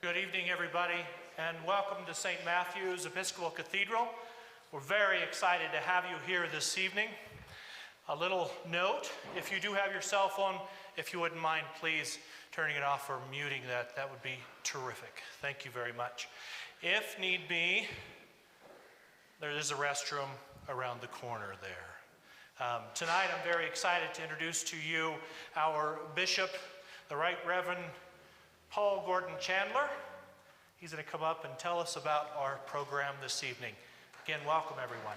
Good evening, everybody, and welcome to St. Matthew's Episcopal Cathedral. We're very excited to have you here this evening. A little note, if you do have your cell phone, if you wouldn't mind, please turning it off or muting that would be terrific. Thank you very much. If need be, there is a restroom around the corner there. Tonight, I'm very excited to introduce to you our Bishop, the Right Reverend Paul Gordon Chandler. He's going to come up and tell us about our program this evening. Again, welcome everyone.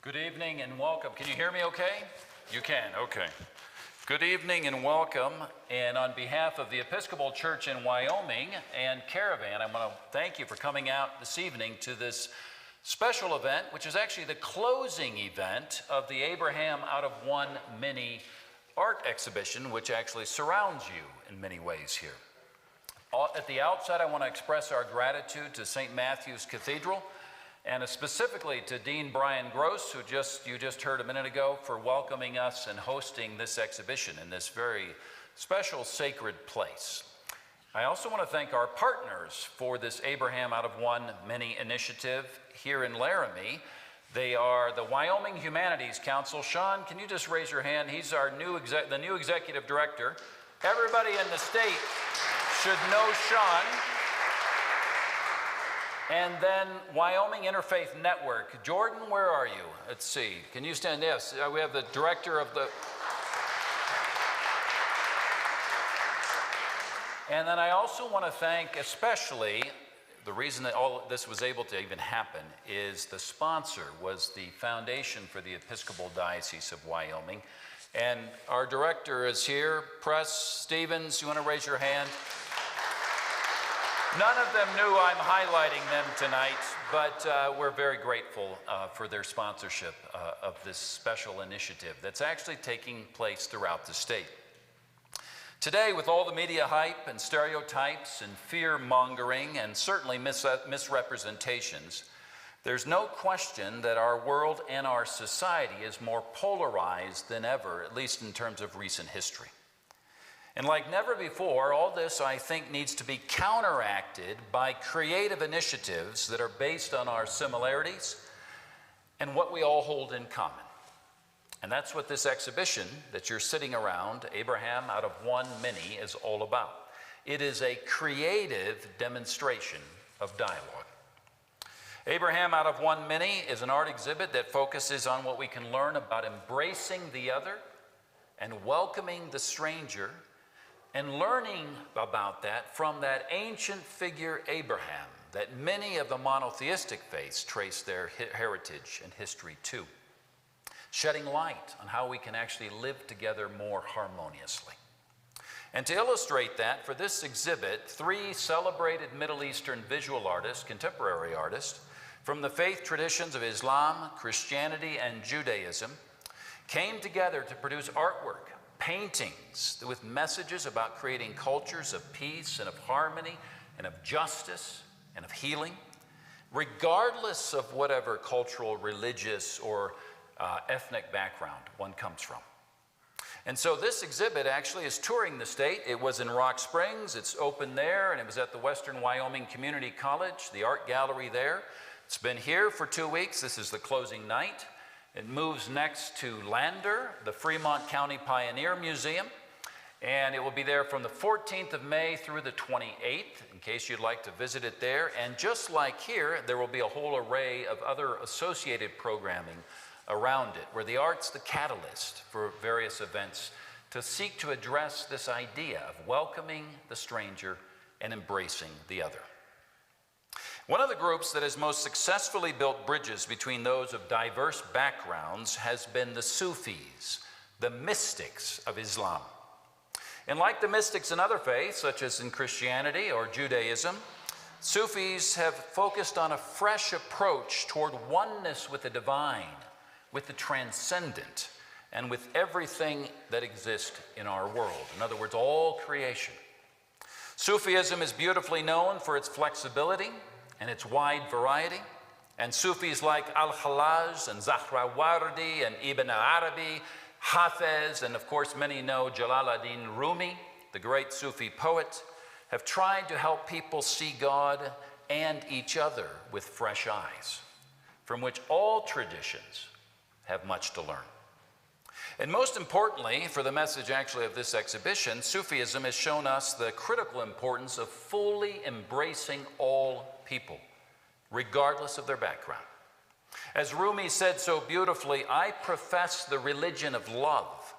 Good evening and welcome. Can you hear me okay? You can, okay. Good evening and welcome. And on behalf of the Episcopal Church in Wyoming and Caravan, I want to thank you for coming out this evening to this special event, which is actually the closing event of the Abraham Out of One mini art exhibition, which actually surrounds you in many ways here. At the outset, I want to express our gratitude to St. Matthew's Cathedral, and specifically to Dean Brian Gross, who you just heard a minute ago, for welcoming us and hosting this exhibition in this very special sacred place. I also want to thank our partners for this Abraham Out of One mini initiative here in Laramie. They are the Wyoming Humanities Council. Sean, can you just raise your hand? He's our the new executive director. Everybody in the state should know Sean. And then Wyoming Interfaith Network. Jordan, where are you? Let's see. Can you stand? Yes, we have the director of the... And then I also want to thank especially, the reason that all this was able to even happen is the sponsor was the Foundation for the Episcopal Diocese of Wyoming. And our director is here. Press, Stevens, you want to raise your hand? None of them knew I'm highlighting them tonight, but we're very grateful for their sponsorship of this special initiative that's actually taking place throughout the state. Today, with all the media hype and stereotypes and fear-mongering and certainly misrepresentations, there's no question that our world and our society is more polarized than ever, at least in terms of recent history. And like never before, all this, I think, needs to be counteracted by creative initiatives that are based on our similarities and what we all hold in common. And that's what this exhibition that you're sitting around, Abraham Out of One Mini, is all about. It is a creative demonstration of dialogue. Abraham Out of One Mini is an art exhibit that focuses on what we can learn about embracing the other and welcoming the stranger, and learning about that from that ancient figure Abraham that many of the monotheistic faiths trace their heritage and history to, shedding light on how we can actually live together more harmoniously. And to illustrate that, for this exhibit, 3 celebrated Middle Eastern visual artists, contemporary artists, from the faith traditions of Islam, Christianity, and Judaism, came together to produce artwork, paintings with messages about creating cultures of peace and of harmony and of justice and of healing, regardless of whatever cultural, religious, or ethnic background one comes from. And so this exhibit actually is touring the state. It was in Rock Springs, it's open there, and it was at the Western Wyoming Community College, the art gallery there. It's been here for 2 weeks. This is the closing night. It moves next to Lander, the Fremont County Pioneer Museum, and it will be there from the 14th of May through the 28th, in case you'd like to visit it there. And just like here, there will be a whole array of other associated programming around it, where the art's the catalyst for various events to seek to address this idea of welcoming the stranger and embracing the other. One of the groups that has most successfully built bridges between those of diverse backgrounds has been the Sufis, the mystics of Islam. And like the mystics in other faiths, such as in Christianity or Judaism, Sufis have focused on a fresh approach toward oneness with the divine, with the transcendent, and with everything that exists in our world. In other words, all creation. Sufism is beautifully known for its flexibility and its wide variety. And Sufis like Al-Khalaj and Zahrawardi and Ibn Arabi, Hafiz, and of course many know Jalaluddin Rumi, the great Sufi poet, have tried to help people see God and each other with fresh eyes, from which all traditions have much to learn. And most importantly, for the message actually of this exhibition, Sufism has shown us the critical importance of fully embracing all people, regardless of their background. As Rumi said so beautifully, I profess the religion of love.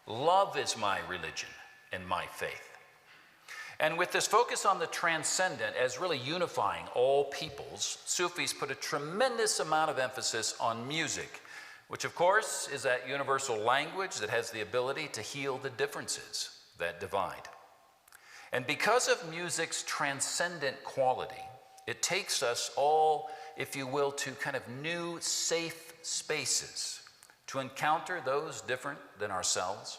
Love is my religion and my faith. And with this focus on the transcendent as really unifying all peoples, Sufis put a tremendous amount of emphasis on music, which of course is that universal language that has the ability to heal the differences that divide. And because of music's transcendent quality, it takes us all, if you will, to kind of new, safe spaces to encounter those different than ourselves.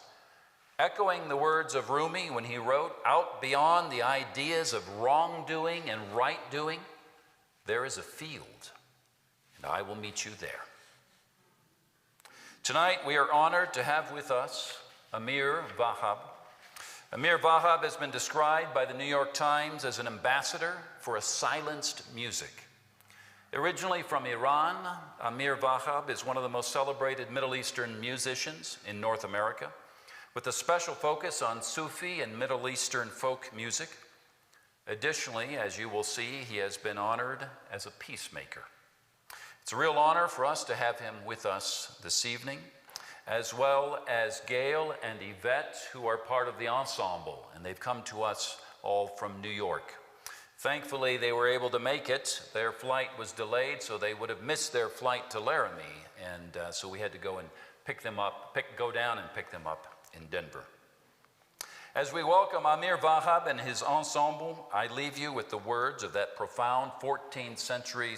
Echoing the words of Rumi when he wrote, out beyond the ideas of wrongdoing and right doing, there is a field, and I will meet you there. Tonight we are honored to have with us Amir Vahab. Amir Vahab has been described by the New York Times as an ambassador for a silenced music. Originally from Iran, Amir Vahab is one of the most celebrated Middle Eastern musicians in North America, with a special focus on Sufi and Middle Eastern folk music. Additionally, as you will see, he has been honored as a peacemaker. It's a real honor for us to have him with us this evening, as well as Gail and Yvette, who are part of the Ensemble, and they've come to us all from New York. Thankfully, they were able to make it. Their flight was delayed, so they would have missed their flight to Laramie, and so we had to go and go down and pick them up in Denver. As we welcome Amir Vahab and his ensemble, I leave you with the words of that profound 14th century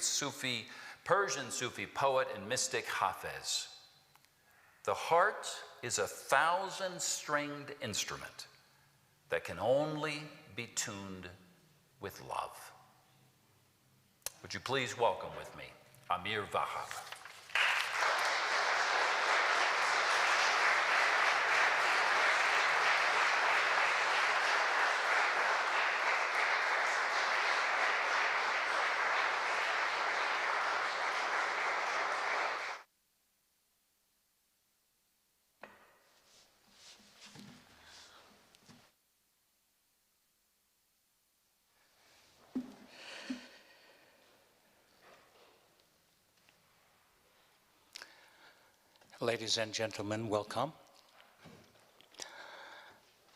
Persian Sufi poet and mystic Hafiz. The heart is a 1,000-stringed instrument that can only be tuned with love. Would you please welcome with me Amir Vahab. Ladies and gentlemen, welcome.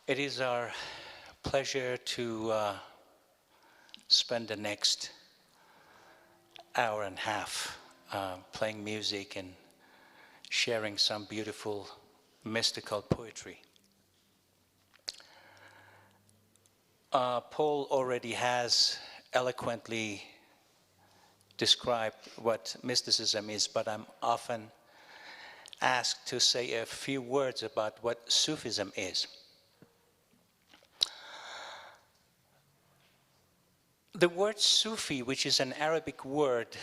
It is our pleasure to spend the next hour and a half playing music and sharing some beautiful mystical poetry. Paul already has eloquently described what mysticism is, but I'm often asked to say a few words about what Sufism is. The word Sufi, which is an Arabic word,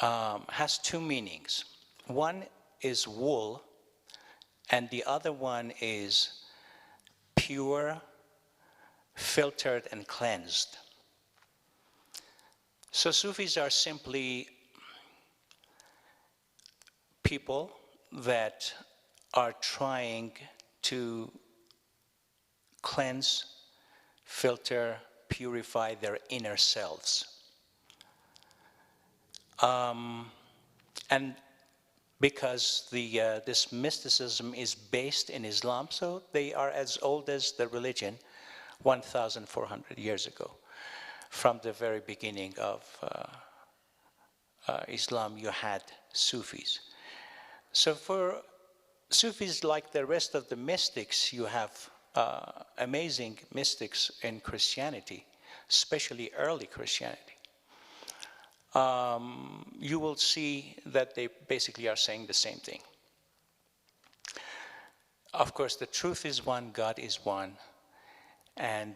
has two meanings. One is wool, and the other one is pure, filtered, and cleansed. So Sufis are simply people that are trying to cleanse, filter, purify their inner selves. And because this mysticism is based in Islam, so they are as old as the religion, 1,400 years ago. From the very beginning of Islam, you had Sufis. So for Sufis, like the rest of the mystics, you have amazing mystics in Christianity, especially early Christianity. You will see that they basically are saying the same thing. Of course, the truth is one, God is one, And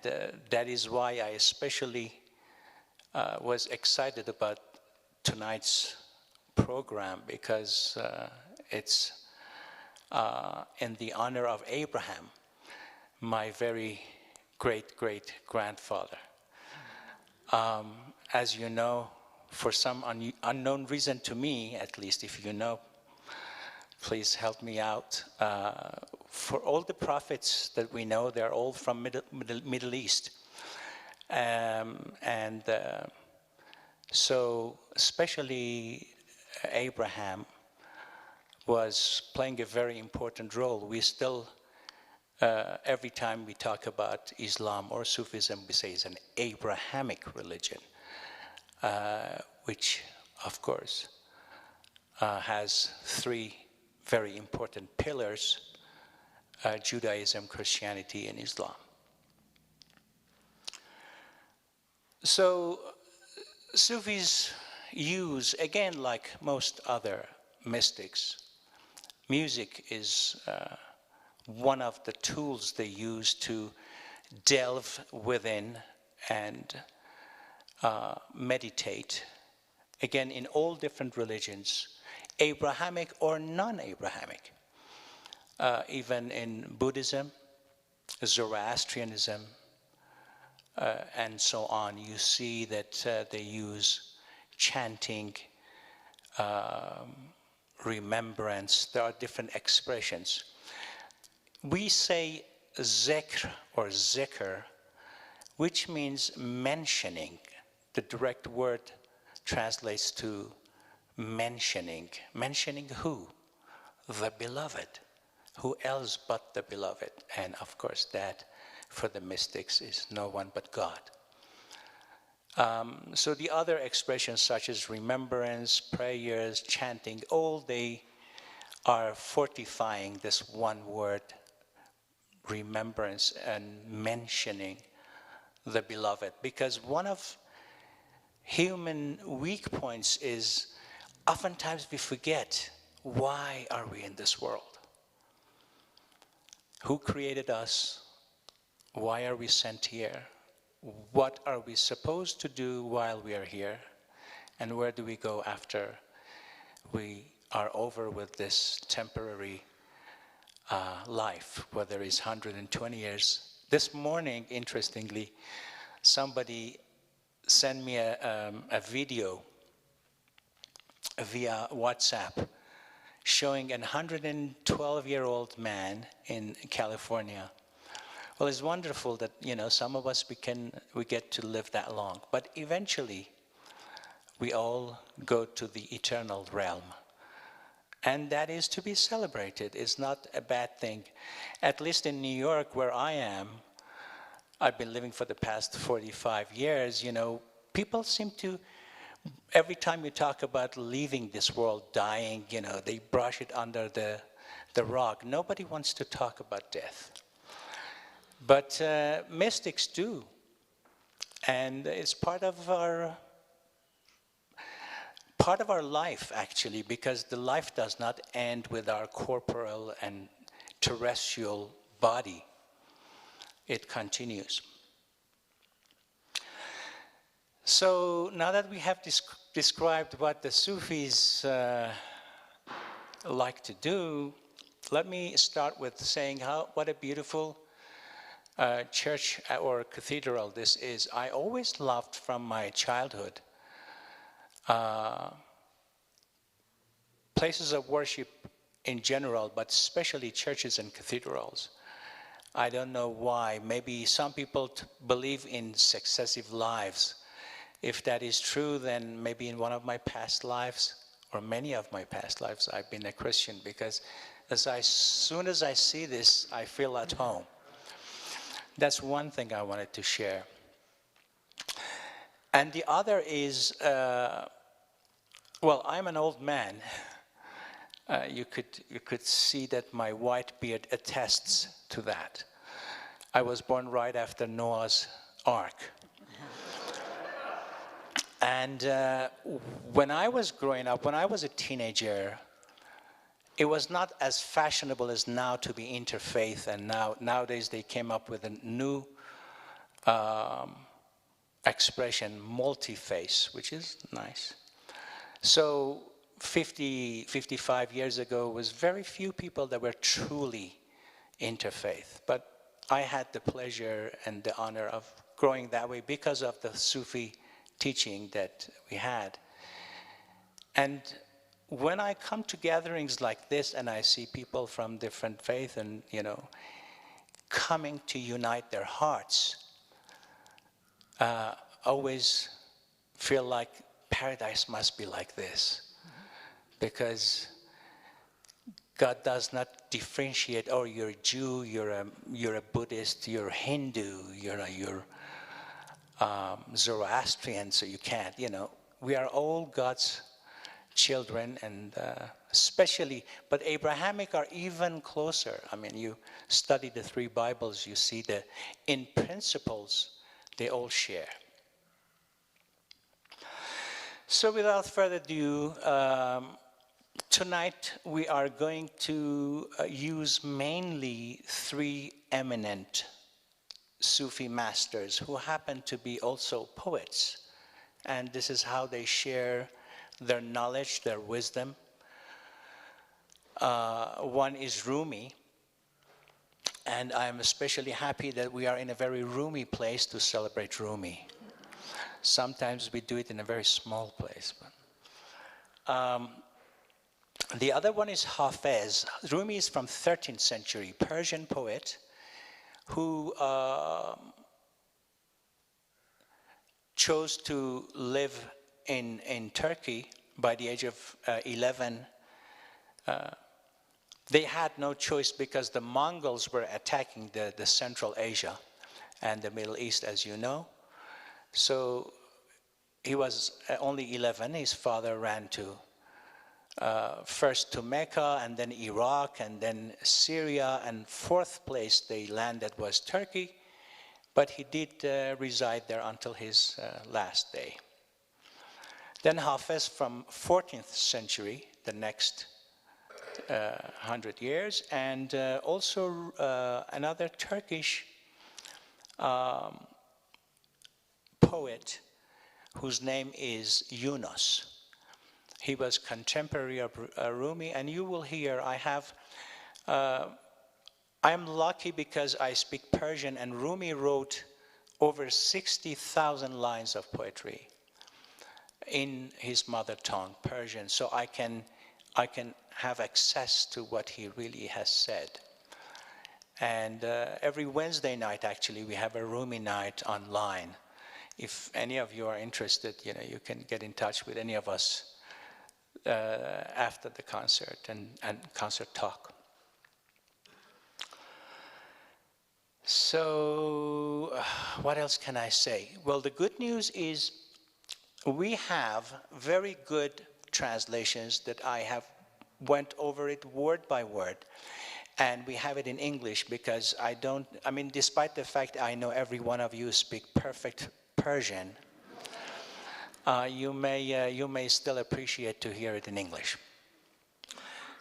that is why I especially was excited about tonight's program, because it's in the honor of Abraham, my very great-great-grandfather. As you know, for some unknown reason to me, at least, if you know, please help me out. For all the prophets that we know, they're all from Middle East. So especially Abraham was playing a very important role. We still, every time we talk about Islam or Sufism, we say it's an Abrahamic religion, which, of course, has three very important pillars: Judaism, Christianity, and Islam. So Sufis use, again, like most other mystics, music is one of the tools they use to delve within and meditate. Again, in all different religions, Abrahamic or non-Abrahamic. Even in Buddhism, Zoroastrianism, and so on, you see that they use chanting, remembrance. There are different expressions. We say zikr or zikr, which means mentioning. The direct word translates to mentioning. Mentioning who? The beloved. Who else but the beloved? And of course that, for the mystics, is no one but God. So the other expressions such as remembrance, prayers, chanting, all they are fortifying this one word, remembrance, and mentioning the beloved. Because one of human weak points is oftentimes we forget, why are we in this world? Who created us? Why are we sent here? What are we supposed to do while we are here? And where do we go after we are over with this temporary life, whether it's 120 years? This morning, interestingly, somebody sent me a video via WhatsApp showing a 112-year-old man in California. Well, it's wonderful that, you know, some of us, we get to live that long. But eventually, we all go to the eternal realm. And that is to be celebrated. It's not a bad thing. At least in New York, where I am, I've been living for the past 45 years, you know, people seem to, every time you talk about leaving this world, dying, you know, they brush it under the rug. Nobody wants to talk about death. But mystics do. And it's part of our life, actually, because the life does not end with our corporal and terrestrial body. It continues. So now that we have described what the Sufis like to do, let me start with saying what a beautiful church or cathedral this is. I always loved from my childhood places of worship in general, but especially churches and cathedrals. I don't know why. Maybe some people believe in successive lives. If that is true, then maybe in one of my past lives, or many of my past lives, I've been a Christian, because as soon as I see this, I feel at home. That's one thing I wanted to share. And the other is, well, I'm an old man. You could see that my white beard attests to that. I was born right after Noah's Ark. And when I was growing up, when I was a teenager, it was not as fashionable as now to be interfaith, and nowadays they came up with a new expression, multi-face, which is nice. So 55 years ago was very few people that were truly interfaith, but I had the pleasure and the honor of growing that way because of the Sufi teaching that we had. And when I come to gatherings like this and I see people from different faiths and, you know, coming to unite their hearts, always feel like paradise must be like this. Because God does not differentiate, oh, you're a Jew, you're a Buddhist, you're a Hindu, you're Zoroastrian, so you can't, you know. We are all God's children, and especially, but Abrahamic are even closer. I mean, you study the three Bibles, you see that in principles, they all share. So without further ado, tonight we are going to use mainly three eminent Sufi masters who happen to be also poets. And this is how they share their knowledge, their wisdom. One is Rumi, and I'm especially happy that we are in a very Rumi place to celebrate Rumi. Sometimes we do it in a very small place. But, the other one is Hafiz. Rumi is from 13th century, Persian poet who chose to live in Turkey by the age of 11. They had no choice because the Mongols were attacking the Central Asia and the Middle East, as you know. So he was only 11. His father ran to first to Mecca, and then Iraq, and then Syria, and fourth place they landed was Turkey, but he did reside there until his last day. Then Hafiz from 14th century, the next 100 years, and also another Turkish poet whose name is Yunus. He was contemporary of Rumi, and you will hear I'm lucky because I speak Persian, and Rumi wrote over 60,000 lines of poetry in his mother tongue, Persian, so I can have access to what he really has said. And every Wednesday night, actually, we have a Rumi night online. If any of you are interested, you know, you can get in touch with any of us after the concert and concert talk. So what else can I say? Well, the good news is we have very good translations that I have went over it word by word, and we have it in English because despite the fact I know every one of you speak perfect Persian, you may still appreciate to hear it in English.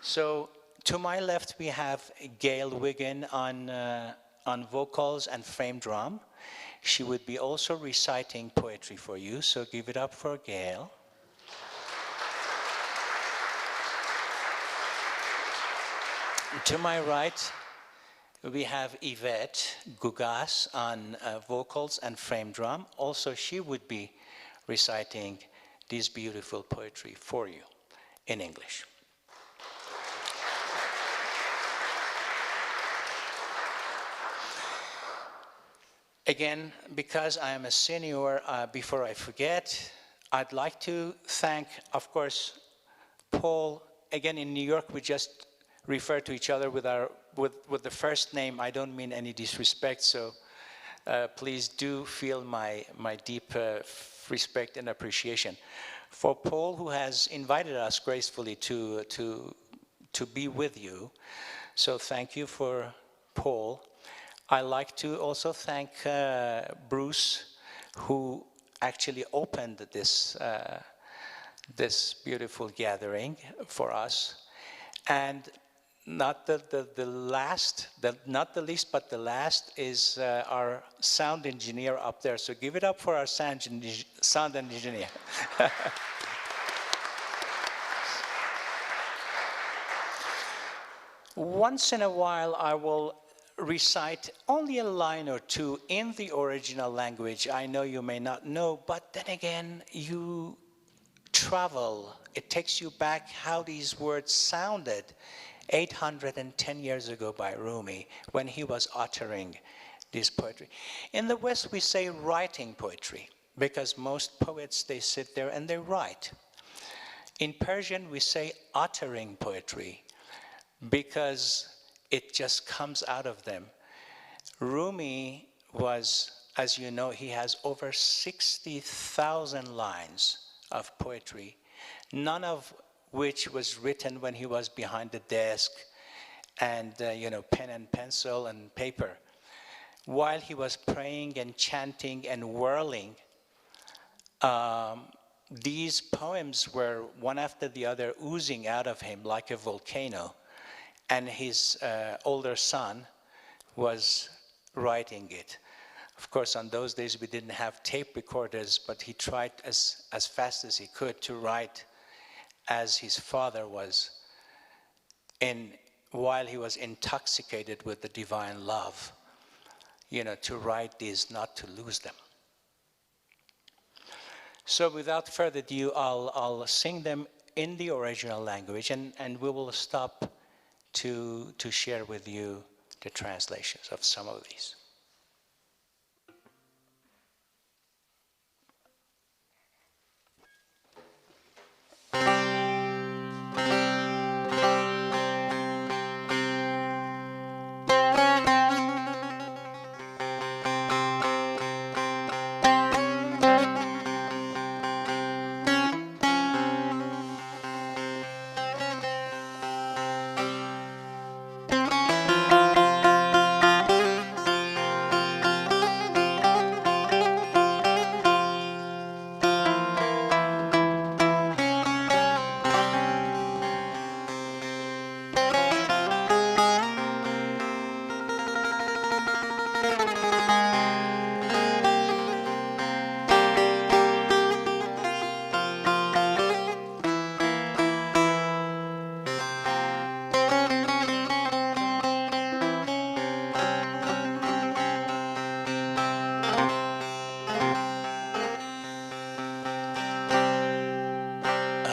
So to my left we have Gail Wiggin on vocals and frame drum. She would be also reciting poetry for you, so give it up for Gail. To my right, we have Yvette Gugas on vocals and frame drum. Also, she would be reciting this beautiful poetry for you in English. Again, because I am a senior, before I forget, I'd like to thank, of course, Paul. Again, in New York, we just refer to each other with the first name. I don't mean any disrespect, so please do feel my deep respect and appreciation for Paul, who has invited us gracefully to be with you. So thank you for Paul. I like to also thank Bruce, who actually opened this this beautiful gathering for us. And not the last, not the least, but the last is our sound engineer up there. So give it up for our sound engineer. Once in a while, I will recite only a line or two in the original language. I know you may not know, but then again, you travel. It takes you back how these words sounded 810 years ago by Rumi when he was uttering this poetry. In the West, we say writing poetry because most poets, they sit there and they write. In Persian, we say uttering poetry because it just comes out of them. Rumi was, as you know, he has over 60,000 lines of poetry, none of which was written when he was behind the desk and, pen and pencil and paper. While he was praying and chanting and whirling, these poems were one after the other oozing out of him like a volcano. And his older son was writing it. Of course, on those days we didn't have tape recorders, but he tried as fast as he could to write as his father was, while he was intoxicated with the divine love, to write these, not to lose them. So without further ado, I'll sing them in the original language, and we will stop to share with you the translations of some of these.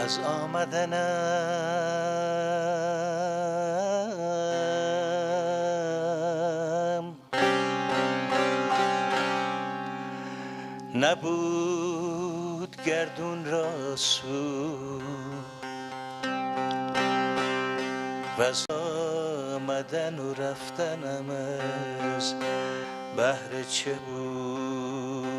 از آمدنم نبود گردون را سو و از آمدن و رفتنم از بهر چه بود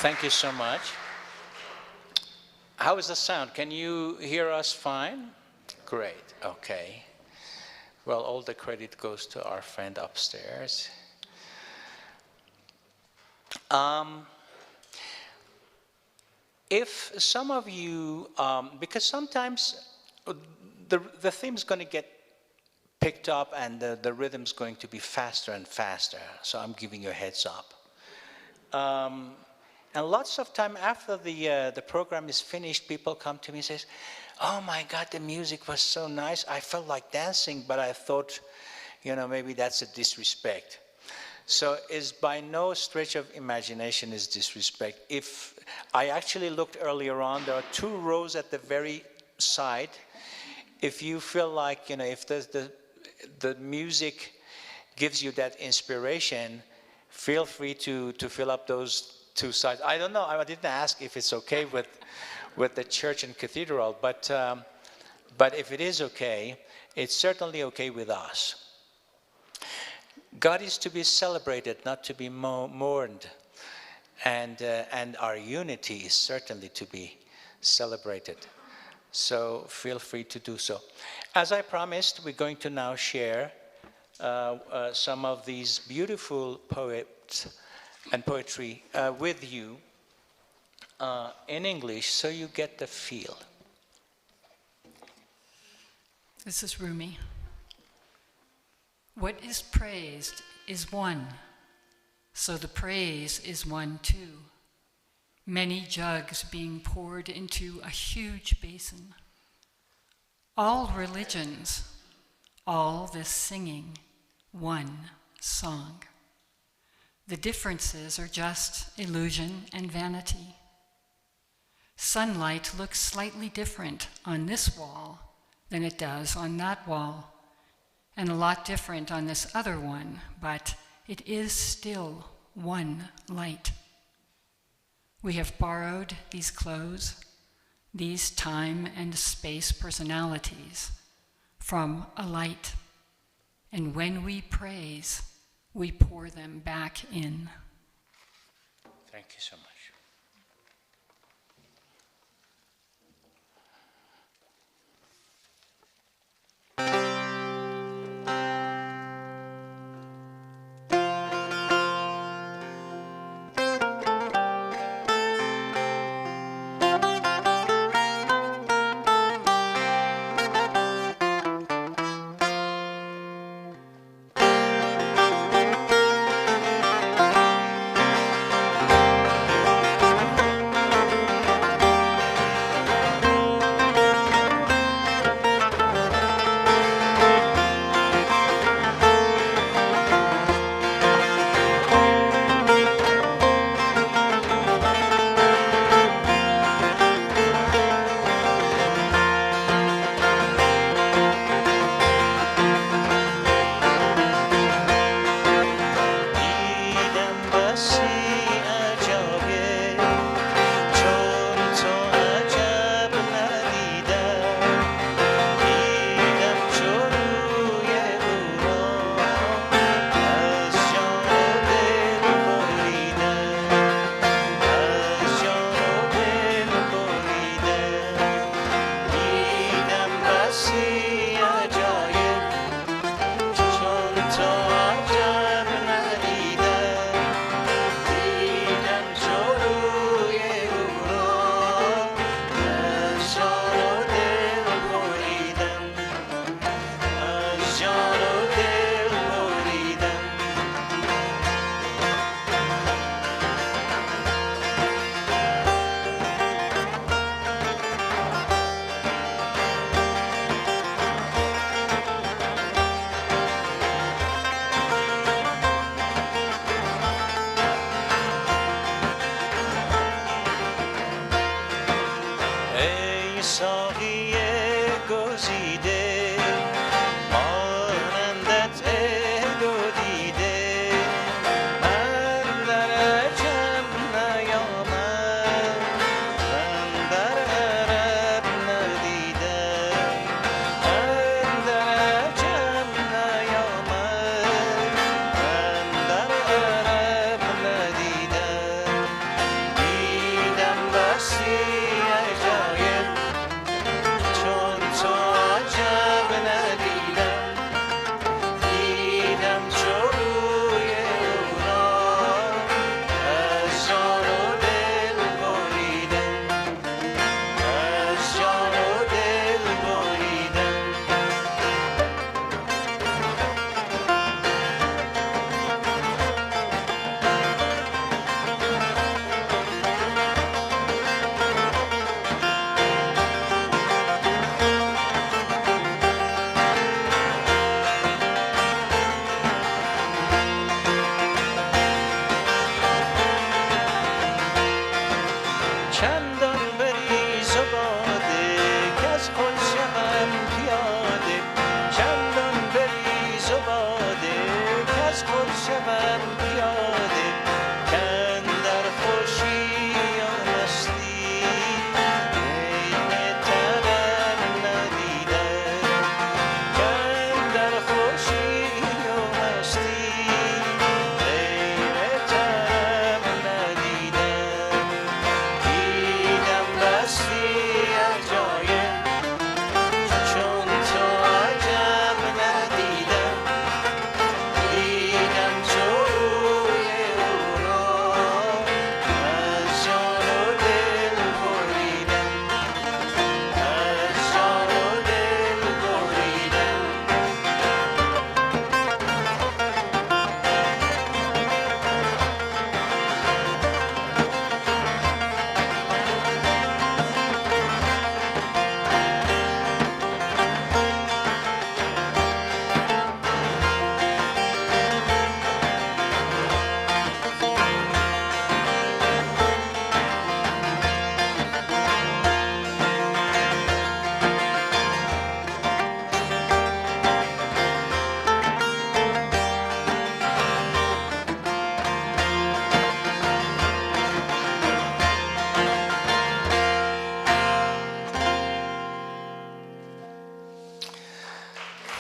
Thank you so much. How is the sound? Can you hear us fine? Great, okay. Well, all the credit goes to our friend upstairs. If some of you, because sometimes the theme's going to get picked up and the rhythm's going to be faster and faster, so I'm giving you a heads up. And lots of time after the program is finished, people come to me and say, "Oh my God, the music was so nice. I felt like dancing, but I thought, you know, maybe that's a disrespect." So it's by no stretch of imagination is disrespect. If I actually looked earlier on, there are 2 rows at the very side. If you feel like, you know, if the music gives you that inspiration, feel free to fill up those 2 sides. I don't know, I didn't ask if it's okay with the church and cathedral, but if it is okay, it's certainly okay with us. God is to be celebrated, not to be mourned. And our unity is certainly to be celebrated. So feel free to do so. As I promised, we're going to now share some of these beautiful poets and poetry with you in English, so you get the feel. This is Rumi. What is praised is one, so the praise is one too. Many jugs being poured into a huge basin. All religions, all this singing, one song. The differences are just illusion and vanity. Sunlight looks slightly different on this wall than it does on that wall, and a lot different on this other one, but it is still one light. We have borrowed these clothes, these time and space personalities from a light, and when we praise, we pour them back in. Thank you so much.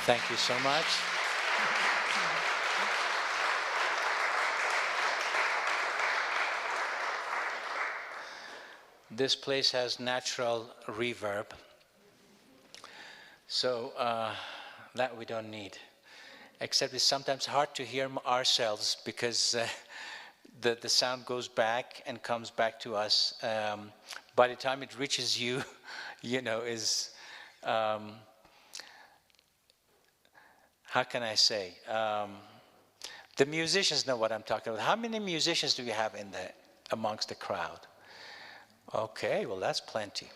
Thank you so much. This place has natural reverb, so that we don't need. Except it's sometimes hard to hear ourselves because the sound goes back and comes back to us. By the time it reaches you, you know, is, how can I say? The musicians know what I'm talking about. How many musicians do we have amongst the crowd? Okay, well, that's plenty.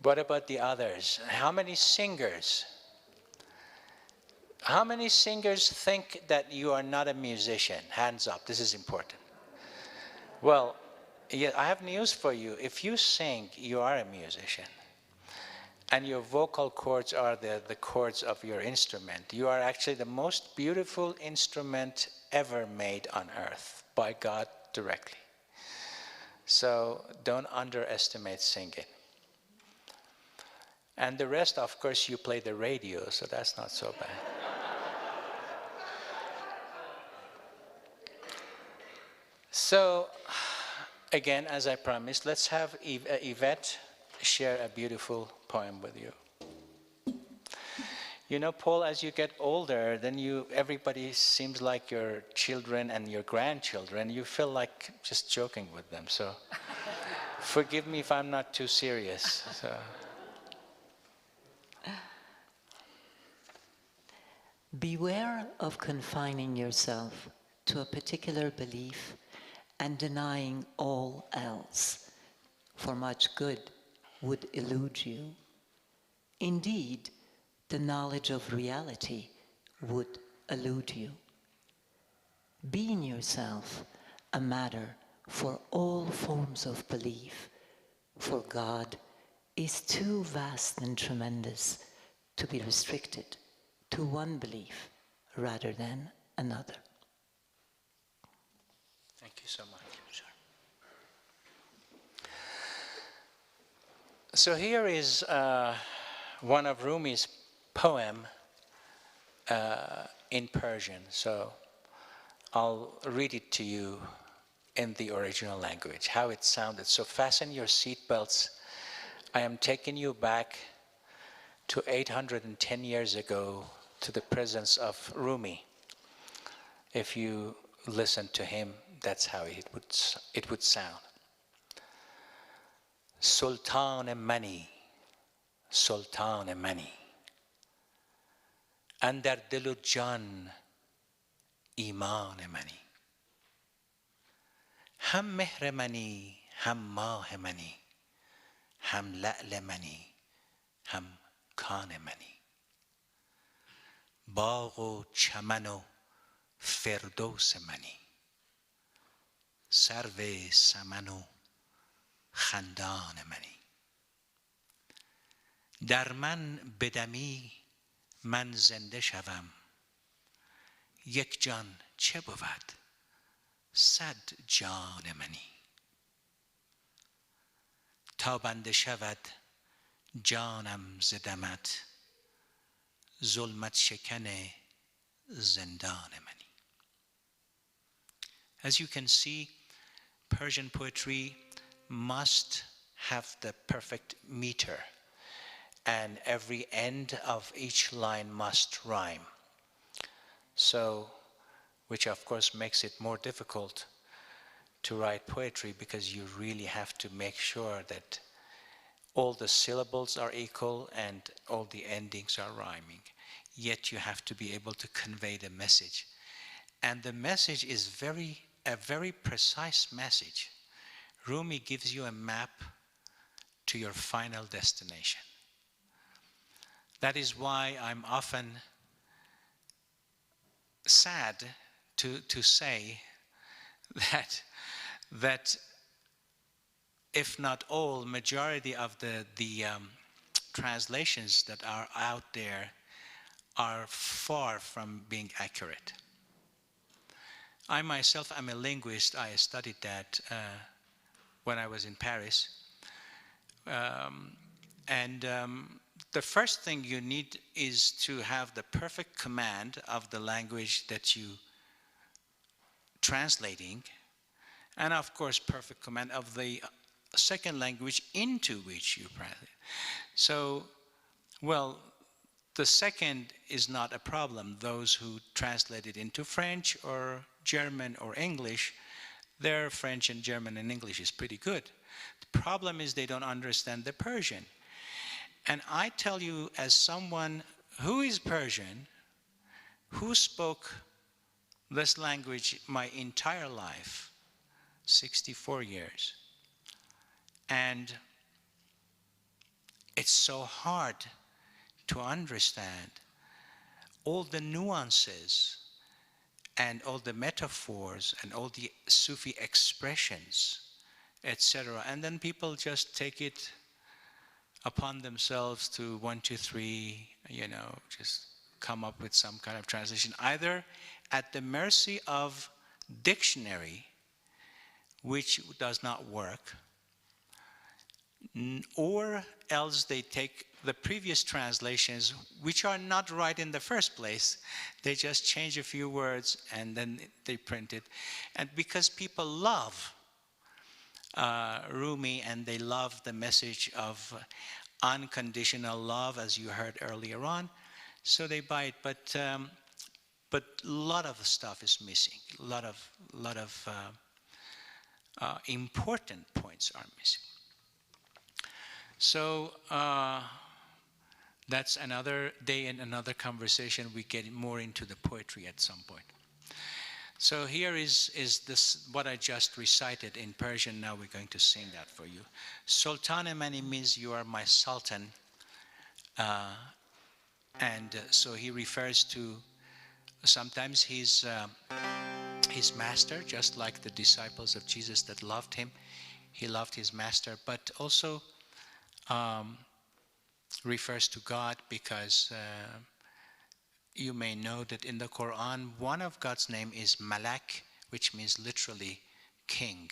What about the others? How many singers? How many singers think that you are not a musician? Hands up, this is important. Well, yeah, I have news for you. If you sing, you are a musician. And your vocal cords are the cords of your instrument. You are actually the most beautiful instrument ever made on earth by God directly. So don't underestimate singing. And the rest, of course, you play the radio, so that's not so bad. So, again, as I promised, let's have Yvette share a beautiful poem with you. You know, Paul, as you get older, then everybody seems like your children and your grandchildren. You feel like just joking with them. So forgive me if I'm not too serious. So. Beware of confining yourself to a particular belief and denying all else, for much good would elude you. Indeed, the knowledge of reality would elude you. Be in yourself a matter for all forms of belief, for God is too vast and tremendous to be restricted to one belief rather than another. Thank you so much. Sure. So here is one of Rumi's poem in Persian. So I'll read it to you in the original language, how it sounded. So fasten your seatbelts. I am taking you back to 810 years ago to the presence of Rumi. If you listen to him, that's how it would sound. Sultan mani, Sultan mani, andar dil u jan iman mani, ham mehr mani, ham mah mani, ham la'l mani, ham khan mani, باغ و چمن و فردوس منی، سرو سمن و خندان منی. در من بدمی من زنده شوم، یک جان چه بود صد جان منی. تا بنده شود جانم ز دمت، ظلمت شکن زندان منی. As you can see, Persian poetry must have the perfect meter, and every end of each line must rhyme. So, which of course makes it more difficult to write poetry, because you really have to make sure that all the syllables are equal and all the endings are rhyming. Yet you have to be able to convey the message. And the message is a very precise message. Rumi gives you a map to your final destination. That is why I'm often sad to say that if not all, majority of the translations that are out there are far from being accurate. I myself am a linguist. I studied that when I was in Paris. the first thing you need is to have the perfect command of the language that you translating, and of course perfect command of the second language into which you translate. So, well, the second is not a problem. Those who translate it into French or German or English, their French and German and English is pretty good. The problem is they don't understand the Persian. And I tell you, as someone who is Persian, who spoke this language my entire life, 64 years, and it's so hard to understand all the nuances and all the metaphors and all the Sufi expressions, etc. And then people just take it upon themselves to 1, 2, 3, just come up with some kind of translation, either at the mercy of dictionary, which does not work, or else they take the previous translations, which are not right in the first place. They just change a few words and then they print it. And because people love Rumi, and they love the message of unconditional love, as you heard earlier on, so they buy it. But a lot of stuff is missing. A lot of important points are missing. So that's another day and another conversation. We get more into the poetry at some point. So here is this, what I just recited in Persian. Now we're going to sing that for you. Sultan Mani means you are my sultan. So he refers to sometimes his master, just like the disciples of Jesus that loved him. He loved his master, but also refers to God, because you may know that in the Quran, one of God's name is Malak, which means literally king.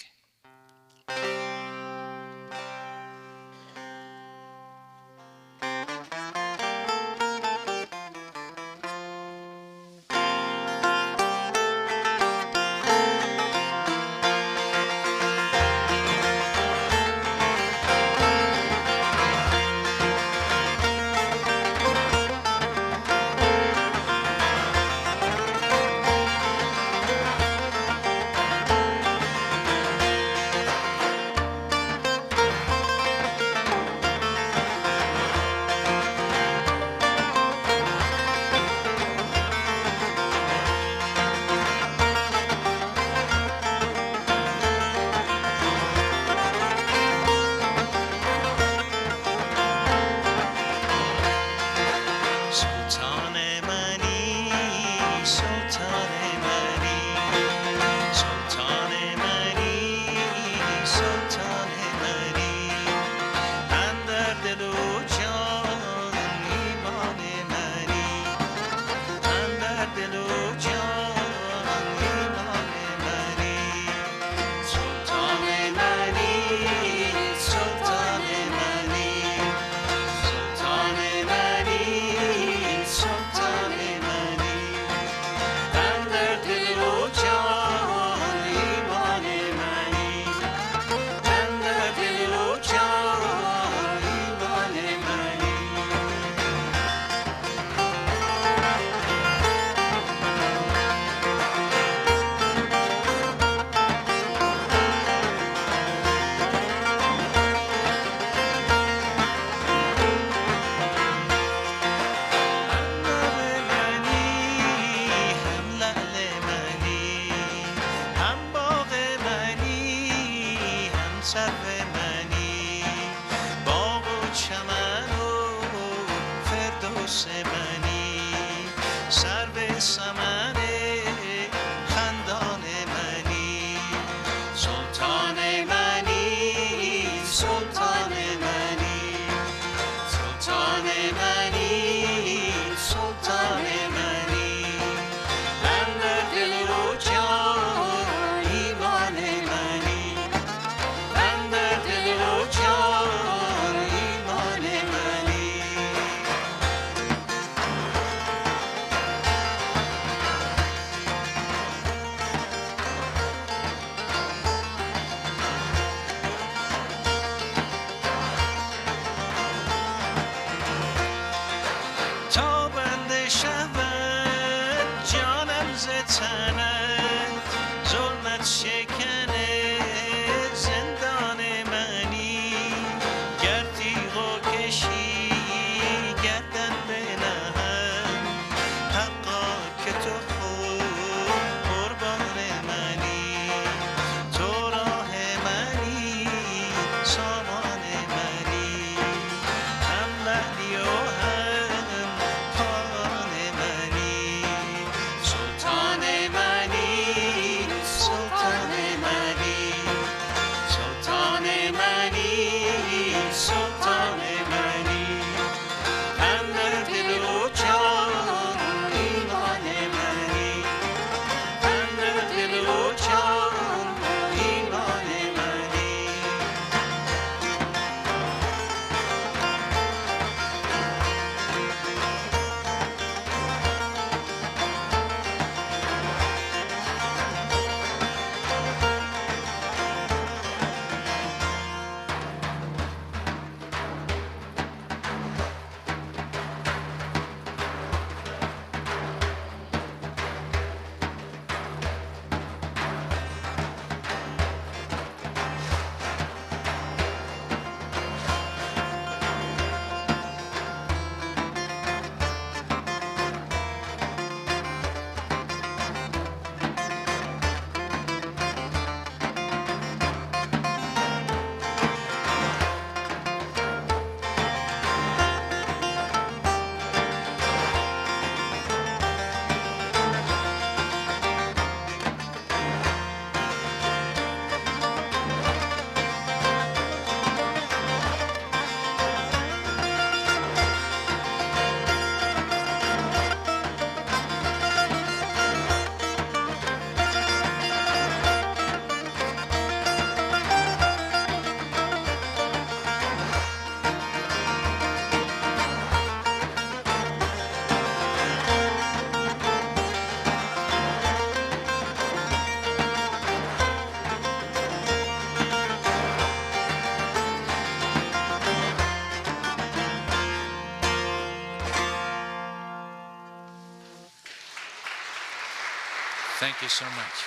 Thank you so much.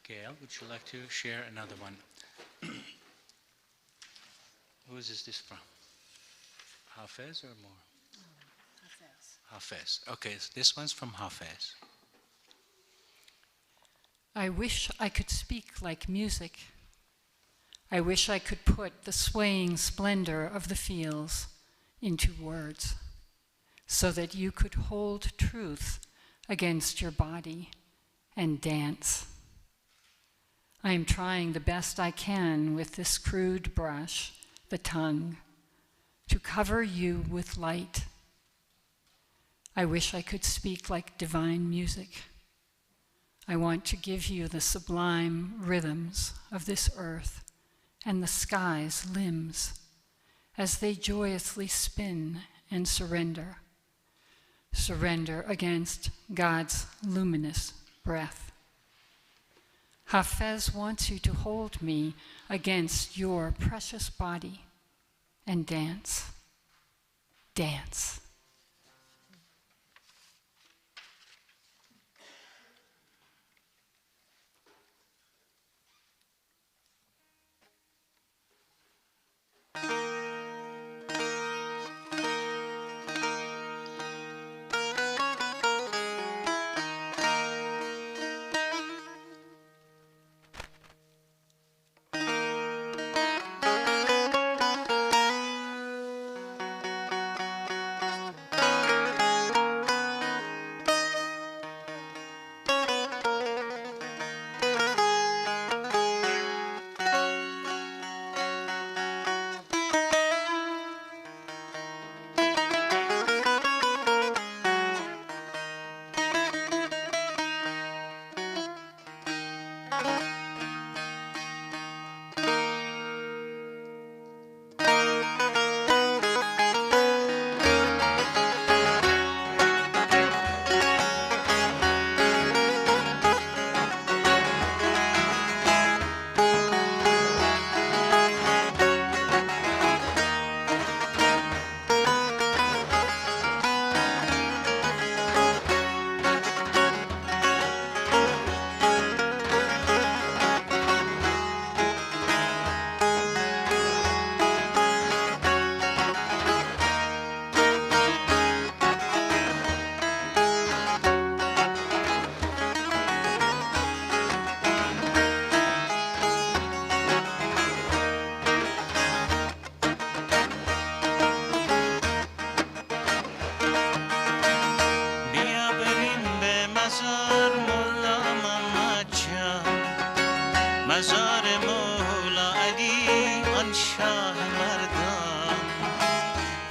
Gail, would you like to share another one? Whose is this from? Hafiz or more? Hafiz. Okay, so this one's from Hafiz. I wish I could speak like music. I wish I could put the swaying splendor of the fields into words, so that you could hold truth against your body and dance. I am trying the best I can with this crude brush, the tongue, to cover you with light. I wish I could speak like divine music. I want to give you the sublime rhythms of this earth and the sky's limbs as they joyously spin and surrender. Surrender against God's luminous breath. Hafez wants you to hold me against your precious body and dance. Dance.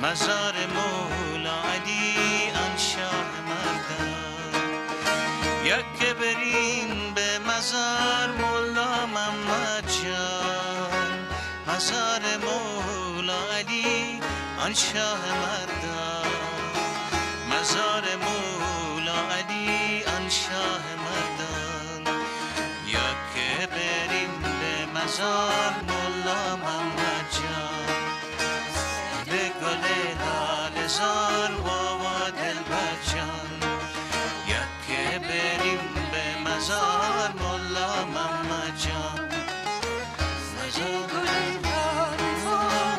مزار مولا علی آن شاه مردان یک بریم به مزار مولا محمد جان مزار مولا علی آن شاه مردان مزار مولا علی آن شاه مردان یک بریم به مزار مولا محمد جان به گل لاله زار و دلبر جان یک بریم به مزار مولا محمد جان مزار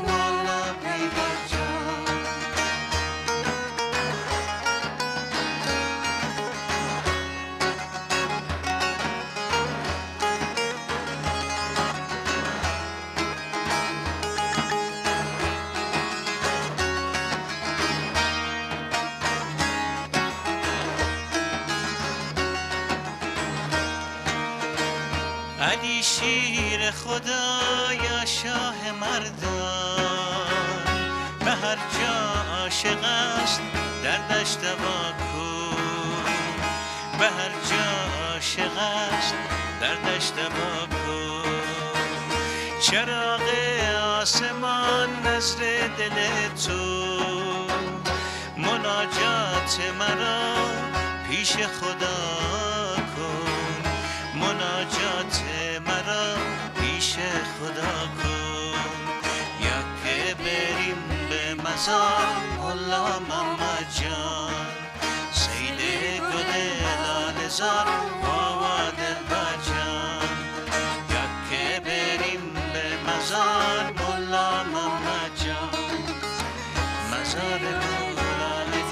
مولا بیبر جان علی شیر خدا یا شاه مردان به هر جا عاشق است دردش دوا کن به هر جا عاشق است دردش دوا کن چراغ آسمان نظر دل تو مناجات مرا پیش خدا کن مناجات مرا پیش خدا کن یک بریم به مزار مولا محمد جان سید گل لاله زار و دلبر جان یک بریم به مزار مولا محمد جان مزار مولا علی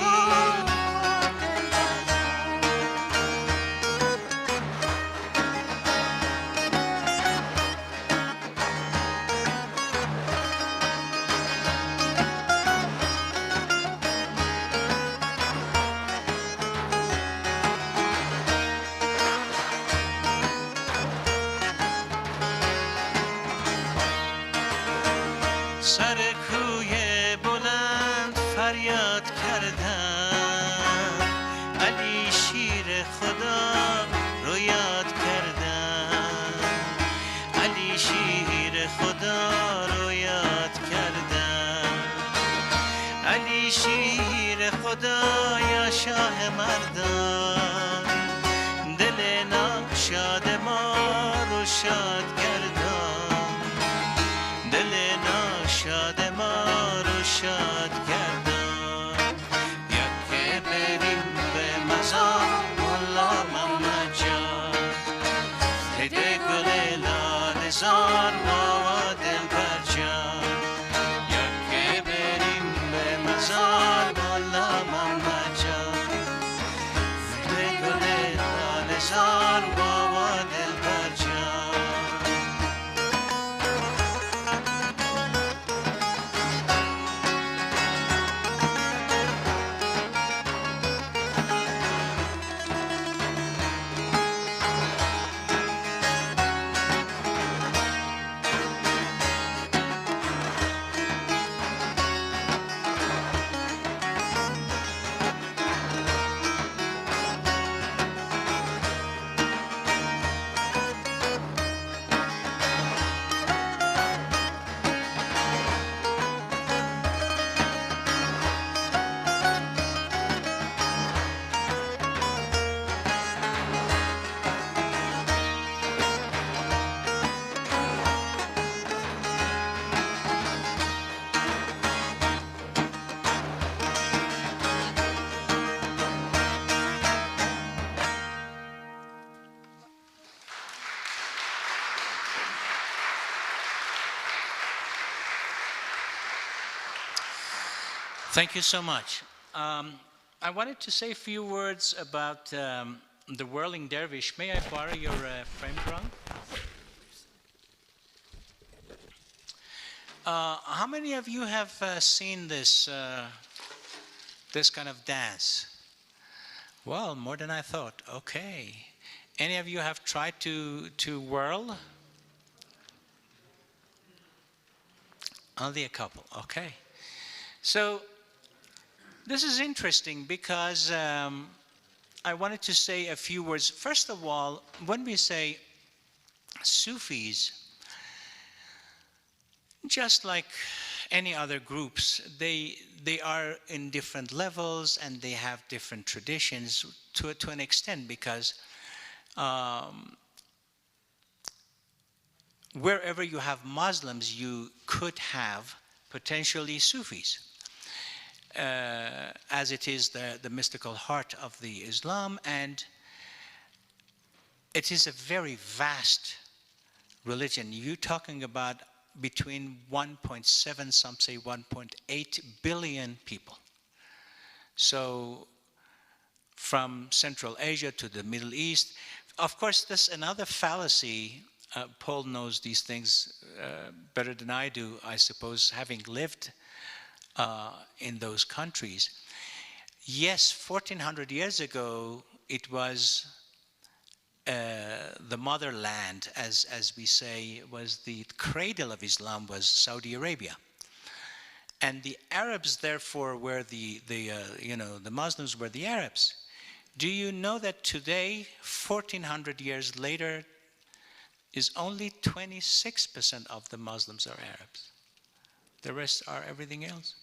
سر کوی بلند فریاد کردم علی شیر خدا رو یاد کردم علی شیر خدا رو یاد کردم علی شیر خدا یا شاه مردان دل ناشاد ما رو شاد کردم دل ناشاد ما رو شاد کردم یک بریم به مزار مولا محمد جان هده گل لاله زار و دلبر جان یک بریم به مزار مولا محمد جان هده گل لاله زار و دلبر جان Thank you so much. I wanted to say a few words about the whirling dervish. May I borrow your frame drum? How many of you have seen this this kind of dance? Well, more than I thought. Okay. Any of you have tried to whirl? Only a couple. Okay. So this is interesting because I wanted to say a few words. First of all, when we say Sufis, just like any other groups, they are in different levels and they have different traditions to an extent, because wherever you have Muslims, you could have potentially Sufis, as it is the mystical heart of the Islam, and it is a very vast religion. You're talking about between 1.7, some say 1.8 billion people. So from Central Asia to the Middle East. Of course, there's another fallacy. Paul knows these things better than I do, I suppose, having lived in those countries. Yes, 1400 years ago, it was the motherland, as we say, was the cradle of Islam, was Saudi Arabia. And the Arabs, therefore, were the Muslims were the Arabs. Do you know that today, 1400 years later, is only 26% of the Muslims are Arabs? The rest are everything else.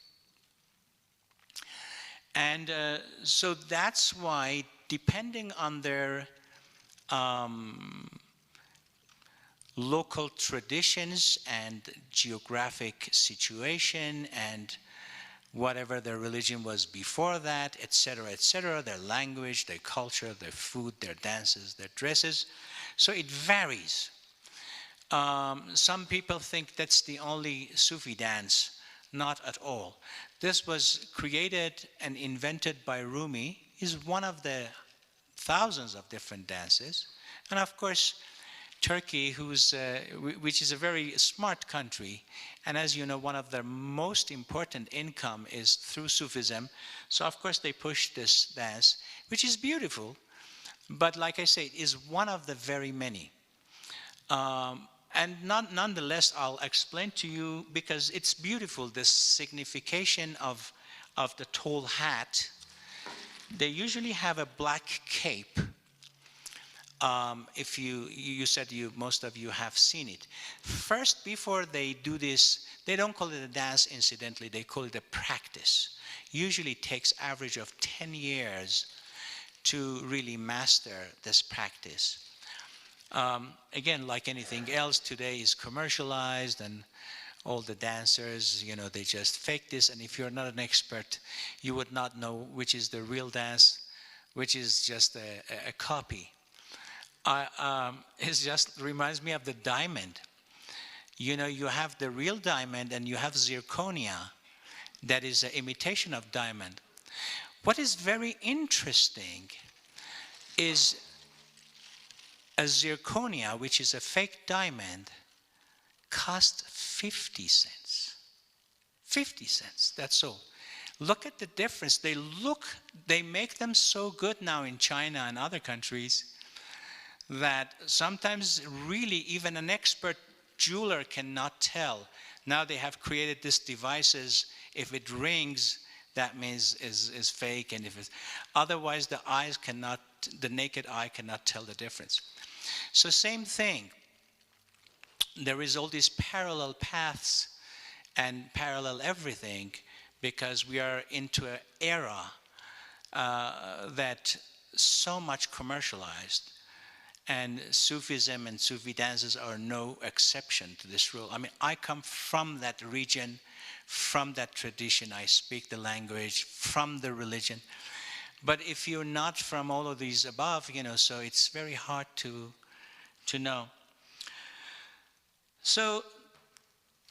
And so that's why, depending on their local traditions and geographic situation and whatever their religion was before that, etc., their language, their culture, their food, their dances, their dresses. So it varies. Some people think that's the only Sufi dance. Not at all. This was created and invented by Rumi. Is one of the thousands of different dances. And of course, Turkey, which is a very smart country, and as you know, one of their most important income is through Sufism. So of course they push this dance, which is beautiful, but like I say, it is one of the very many. And nonetheless, I'll explain to you, because it's beautiful, the signification of the tall hat. They usually have a black cape. If you said most of you have seen it. First, before they do this, they don't call it a dance, incidentally, they call it a practice. Usually it takes average of 10 years to really master this practice. Again, like anything else, today is commercialized, and all the dancers, they just fake this, and if you're not an expert, you would not know which is the real dance, which is just a copy. It just reminds me of the diamond. You have the real diamond and you have zirconia, that is an imitation of diamond. What is very interesting is a zirconia, which is a fake diamond, cost 50 cents. 50 cents, that's all. Look at the difference. They make them so good now in China and other countries that sometimes really even an expert jeweler cannot tell. Now they have created these devices. If it rings, that means is fake, and if it's otherwise, the naked eye cannot tell the difference. So same thing. There is all these parallel paths and parallel everything, because we are into an era that so much commercialized, and Sufism and Sufi dances are no exception to this rule. I mean, I come from that region, from that tradition. I speak the language, from the religion. But if you're not from all of these above, so it's very hard to know. So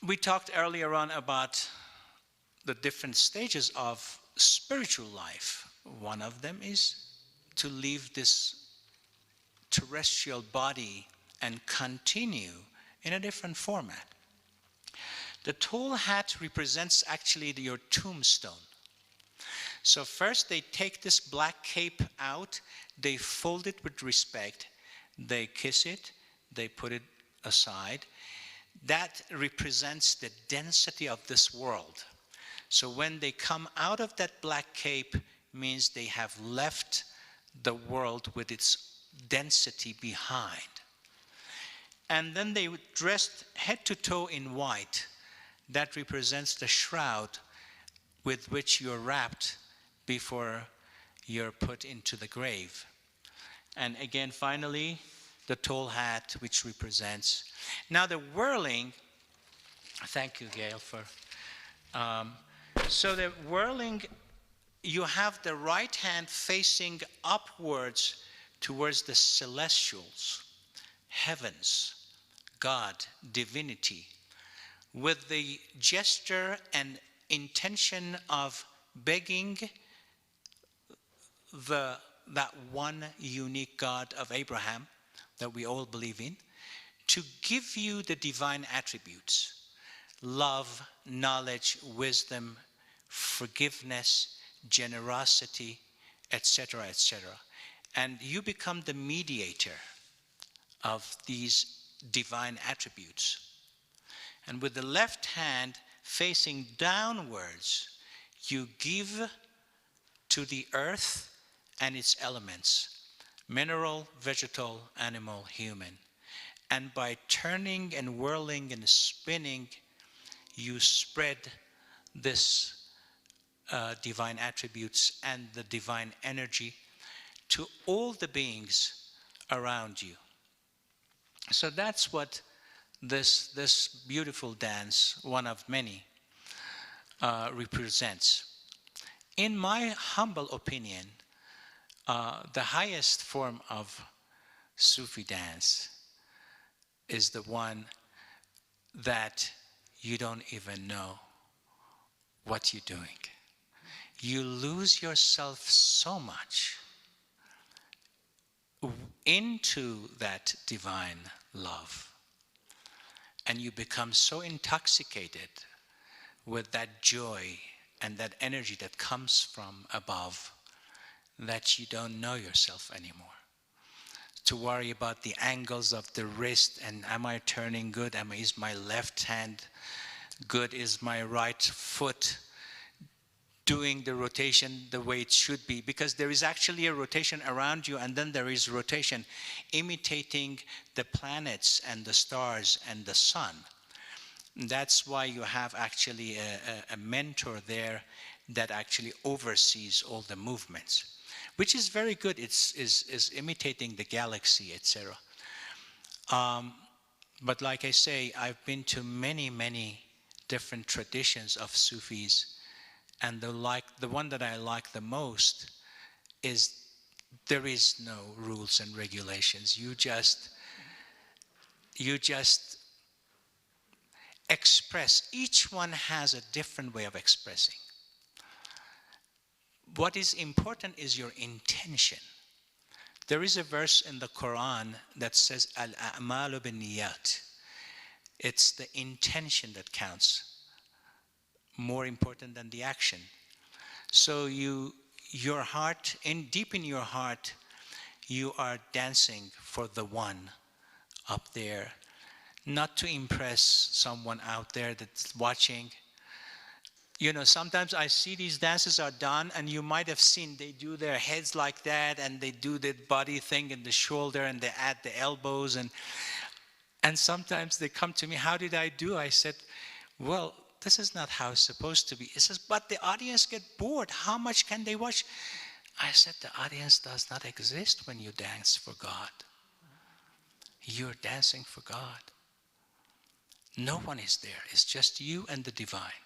we talked earlier on about the different stages of spiritual life. One of them is to leave this terrestrial body and continue in a different format. The tall hat represents actually your tombstone. So first they take this black cape out, they fold it with respect, they kiss it, they put it aside. That represents the density of this world. So when they come out of that black cape, means they have left the world with its density behind. And then they dressed head to toe in white. That represents the shroud with which you're wrapped before you're put into the grave. And again, finally, the tall hat, which represents. Now the whirling, thank you, Gail, for. So the whirling, you have the right hand facing upwards towards the celestials, heavens, God, divinity, with the gesture and intention of begging that one unique God of Abraham that we all believe in, to give you the divine attributes: love, knowledge, wisdom, forgiveness, generosity, etc., etc. And you become the mediator of these divine attributes. And with the left hand facing downwards, you give to the earth and its elements: mineral, vegetal, animal, human. And by turning and whirling and spinning, you spread this divine attributes and the divine energy to all the beings around you. So that's what this beautiful dance, one of many, represents. In my humble opinion, the highest form of Sufi dance is the one that you don't even know what you're doing. You lose yourself so much into that divine love, and you become so intoxicated with that joy and that energy that comes from above that you don't know yourself anymore. To worry about the angles of the wrist, and am I turning good? Is my left hand good? Is my right foot doing the rotation the way it should be? Because there is actually a rotation around you, and then there is rotation imitating the planets and the stars and the sun. That's why you have actually a mentor there that actually oversees all the movements, which is very good. It's imitating the galaxy, etc. But like I say, I've been to many different traditions of Sufis, and the one that I like the most is there is no rules and regulations. You just express. Each one has a different way of expressing. What is important is your intention. There is a verse in the Quran that says, Al-a'malu bin-niyat. It's the intention that counts, more important than the action. So your heart, deep in your heart, you are dancing for the one up there, not to impress someone out there that's watching. You know, sometimes I see these dances are done, and you might have seen they do their heads like that, and they do the body thing in the shoulder, and they add the elbows, and sometimes they come to me, how did I do? I said, well, this is not how it's supposed to be. It says, but the audience get bored. How much can they watch? I said, the audience does not exist when you dance for God. You're dancing for God. No one is there. It's just you and the divine.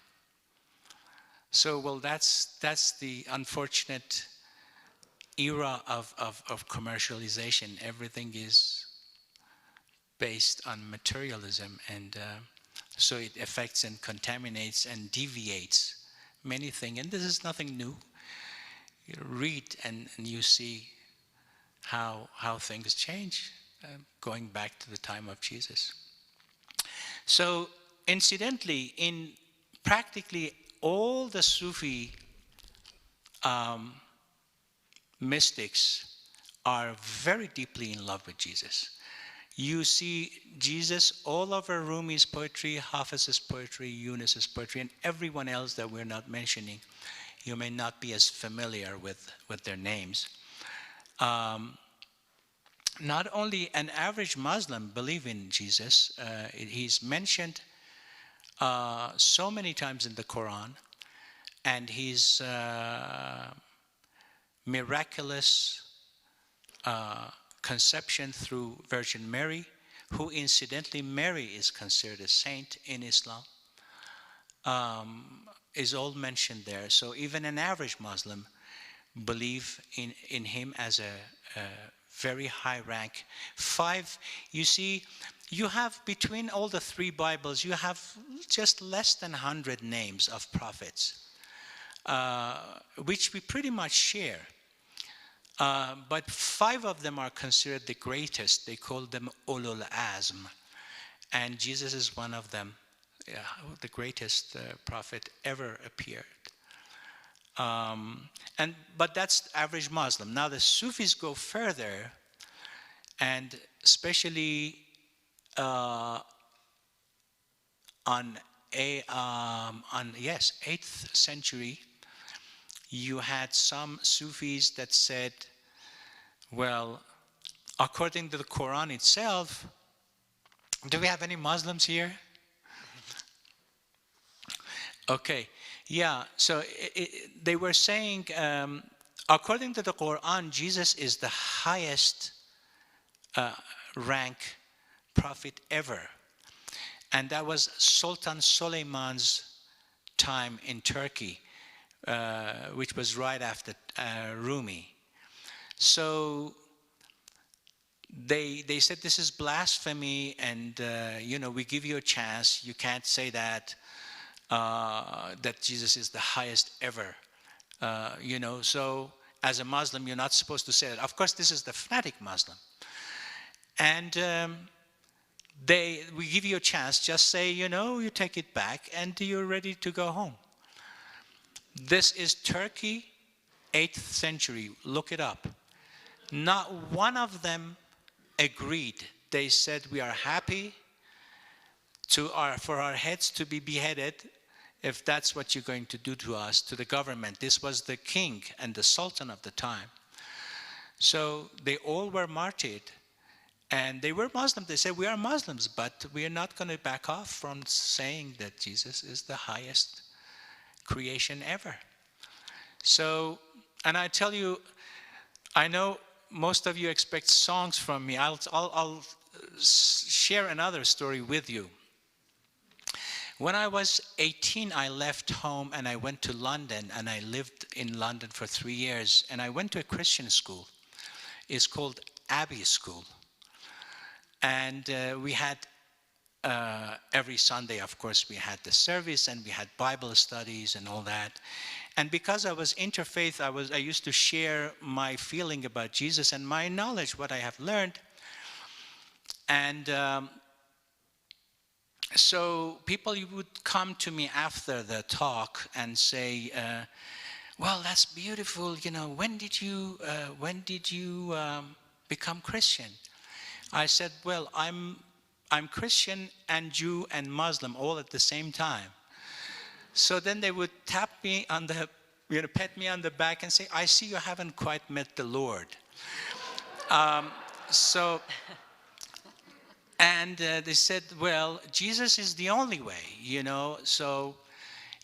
So, well, that's the unfortunate era of commercialization. Everything is based on materialism, and so it affects and contaminates and deviates many things. And this is nothing new. You read and you see how things change, going back to the time of Jesus. So incidentally, in practically all the Sufi mystics are very deeply in love with Jesus. You see Jesus all over Rumi's poetry, Hafiz's poetry, Yunus's poetry, and everyone else that we're not mentioning. You may not be as familiar with their names. Not only an average Muslim believe in Jesus, he's mentioned so many times in the Quran, and his miraculous conception through Virgin Mary, who incidentally Mary is considered a saint in Islam, is all mentioned there. So even an average Muslim believe in him as a very high rank. 5, you see, you have between all the 3 Bibles, you have just less than 100 names of prophets, which we pretty much share. But 5 of them are considered the greatest. They call them ulul azm. And Jesus is one of them, the greatest prophet ever appeared. But that's average Muslim. Now the Sufis go further, and especially on 8th century, you had some Sufis that said, well, according to the Quran itself, do we have any Muslims here? Okay, yeah, so they were saying, according to the Quran, Jesus is the highest rank prophet ever. And that was Sultan Suleiman's time in Turkey, which was right after Rumi. So they said this is blasphemy, and we give you a chance. You can't say that Jesus is the highest ever. So as a Muslim, you're not supposed to say that. Of course, this is the fanatic Muslim. And we give you a chance. Just say, you take it back, and you're ready to go home. This is Turkey, 8th century. Look it up. Not one of them agreed. They said, we are happy for our heads to be beheaded if that's what you're going to do to us, to the government. This was the king and the sultan of the time. So they all were martyred. And they were Muslim. They said, we are Muslims, but we are not going to back off from saying that Jesus is the highest creation ever. So, and I tell you, I know most of you expect songs from me. I'll share another story with you. When I was 18, I left home and I went to London, and I lived in London for 3 years. And I went to a Christian school. It's called Abbey School. And we had, every Sunday, of course, we had the service, and we had Bible studies and all that. And because I was interfaith, I used to share my feeling about Jesus and my knowledge, what I have learned. And so people would come to me after the talk and say, well, that's beautiful. When did you become Christian? I said, well, I'm Christian and Jew and Muslim all at the same time. So then they would tap me on the, pat me on the back and say, I see you haven't quite met the Lord. And they said, well, Jesus is the only way, so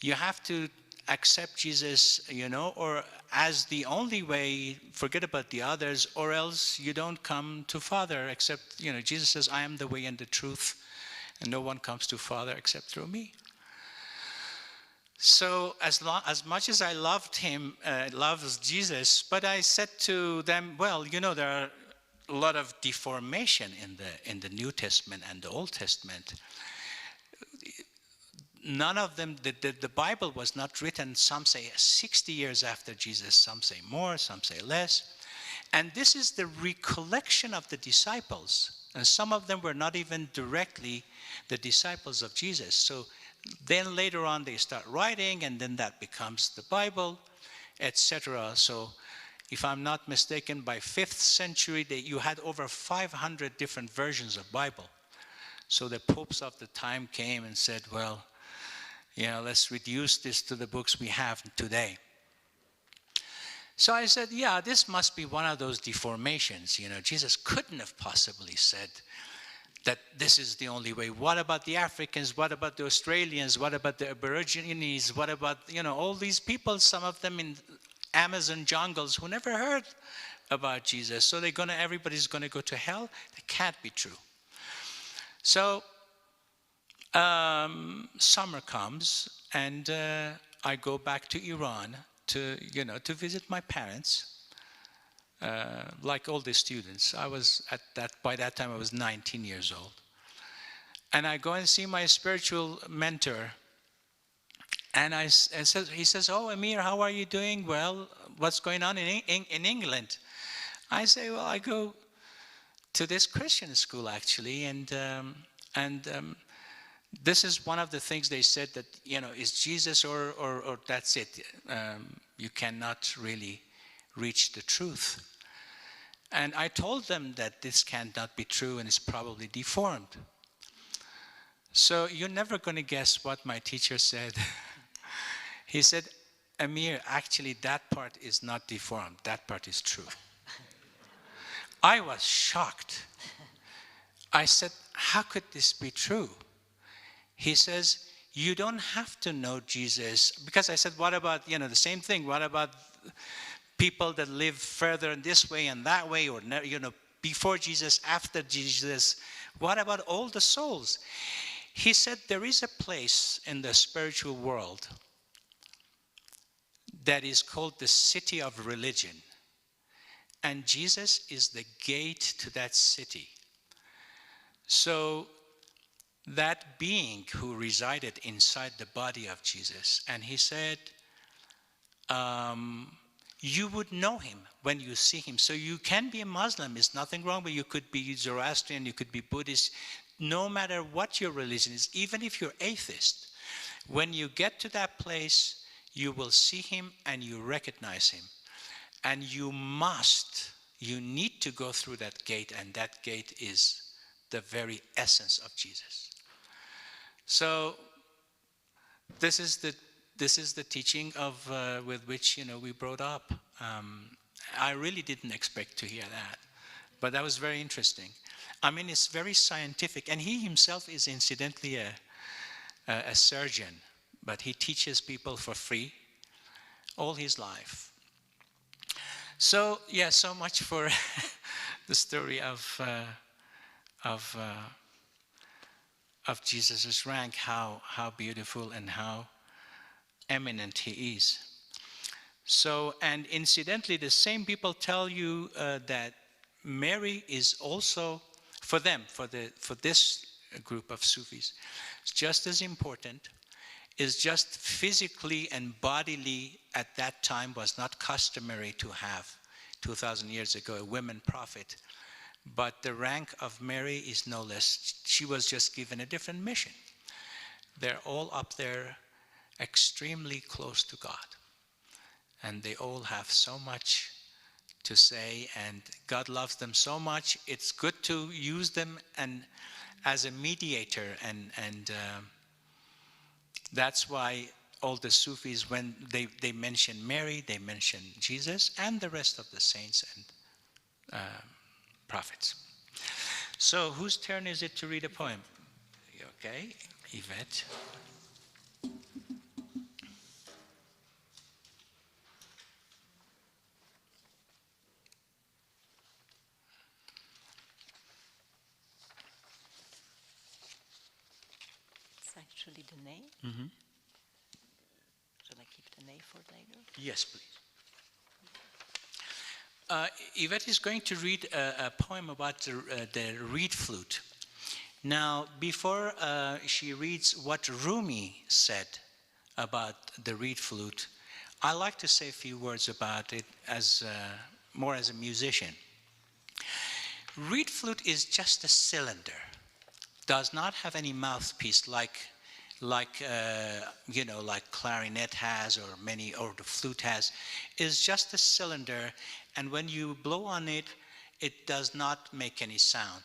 you have to accept Jesus, or as the only way, forget about the others, or else you don't come to Father except, Jesus says, I am the way and the truth, and no one comes to Father except through me. So as much as I loved him, loves Jesus, but I said to them, well, there are a lot of deformation in the New Testament and the Old Testament. None of them, the Bible was not written, some say 60 years after Jesus, some say more, some say less. And this is the recollection of the disciples. And some of them were not even directly the disciples of Jesus. So then later on they start writing, and then that becomes the Bible, etc. So if I'm not mistaken, by 5th century, you had over 500 different versions of Bible. So the popes of the time came and said, well, let's reduce this to the books we have today. So I said, yeah, this must be one of those deformations. Jesus couldn't have possibly said that this is the only way. What about the Africans? What about the Australians? What about the Aborigines? What about, all these people, some of them in Amazon jungles who never heard about Jesus. So everybody's going to go to hell? That can't be true. So summer comes, and I go back to Iran to visit my parents, like all the students. By that time I was 19 years old. And I go and see my spiritual mentor, and he says, oh, Amir, how are you doing? Well, what's going on in England? I say, well, I go to this Christian school, actually, and this is one of the things they said that, is Jesus or that's it. You cannot really reach the truth. And I told them that this cannot be true and it's probably deformed. So you're never going to guess what my teacher said. He said, Amir, actually that part is not deformed. That part is true. I was shocked. I said, how could this be true? He says, you don't have to know Jesus. Because I said, what about, the same thing. What about people that live further in this way and that way, or, before Jesus, after Jesus? What about all the souls? He said, there is a place in the spiritual world that is called the city of religion. And Jesus is the gate to that city. So that being who resided inside the body of Jesus, and he said, you would know him when you see him. So you can be a Muslim, there's nothing wrong, but you could be Zoroastrian, you could be Buddhist, no matter what your religion is, even if you're atheist. When you get to that place, you will see him and you recognize him. And you need to go through that gate, and that gate is the very essence of Jesus. So this is the teaching with which we brought up. I really didn't expect to hear that, but that was very interesting. I mean, it's very scientific, and he himself is incidentally a surgeon, but he teaches people for free all his life. So yeah, so much for the story of Jesus' rank, how beautiful and how eminent he is. So, and incidentally, the same people tell you that Mary is also, for this group of Sufis, it's just as important. Is just physically and bodily at that time was not customary to have 2,000 years ago a women prophet. But the rank of Mary is no less. She was just given a different mission. They're all up there extremely close to God. And they all have so much to say, and God loves them so much. It's good to use them and as a mediator, and that's why all the Sufis, when they mention Mary, they mention Jesus and the rest of the saints and prophets. So whose turn is it to read a poem? Okay, Yvette. It's actually the name. Mm-hmm. Shall I keep the name for later? Yes, please. Yvette is going to read a poem about the reed flute. Now, before she reads what Rumi said about the reed flute, I like to say a few words about it as more as a musician. Reed flute is just a cylinder, does not have any mouthpiece like like like clarinet has, or the flute has, is just a cylinder, and when you blow on it, it does not make any sound.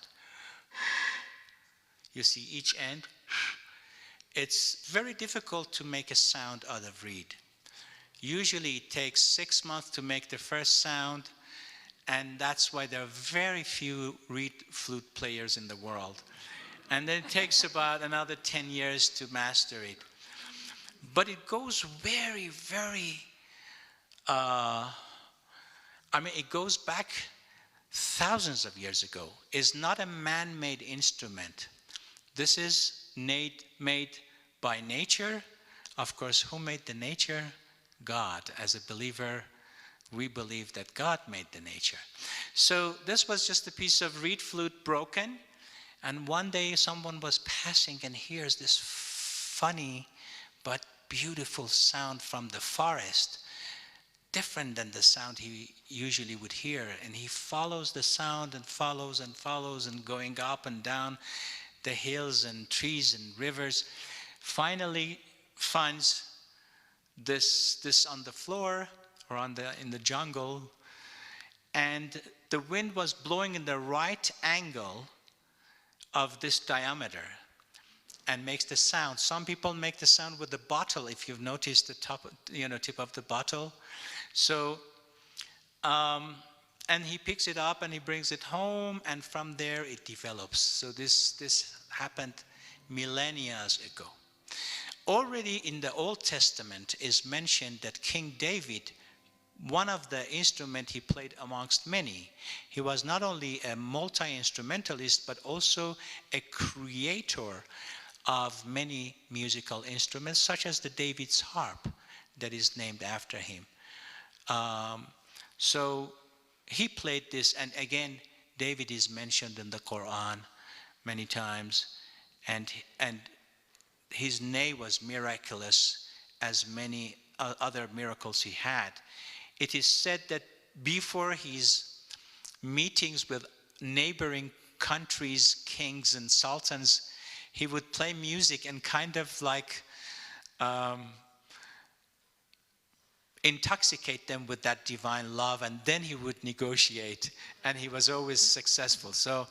You see each end? It's very difficult to make a sound out of reed. Usually it takes 6 months to make the first sound, and that's why there are very few reed flute players in the world. And then it takes about another 10 years to master it. But it goes very, very, it goes back thousands of years ago. It's not a man-made instrument. This is made by nature. Of course, who made the nature? God. As a believer, we believe that God made the nature. So this was just a piece of reed flute broken. And one day someone was passing and hears this funny but beautiful sound from the forest, different than the sound he usually would hear. And he follows the sound and follows and follows, and going up and down the hills and trees and rivers, finally finds this on the floor or in the jungle, and the wind was blowing in the right angle of this diameter and makes the sound. Some people make the sound with the bottle, if you've noticed the top, tip of the bottle. So, and he picks it up and he brings it home, and from there it develops. So this happened millennia ago. Already in the Old Testament is mentioned that King David, one of the instruments he played amongst many. He was not only a multi-instrumentalist, but also a creator of many musical instruments, such as the David's harp that is named after him. So he played this, and again, David is mentioned in the Quran many times, and his neigh was miraculous, as many other miracles he had. It is said that before his meetings with neighboring countries, kings and sultans, he would play music and kind of like intoxicate them with that divine love, and then he would negotiate, and he was always successful. So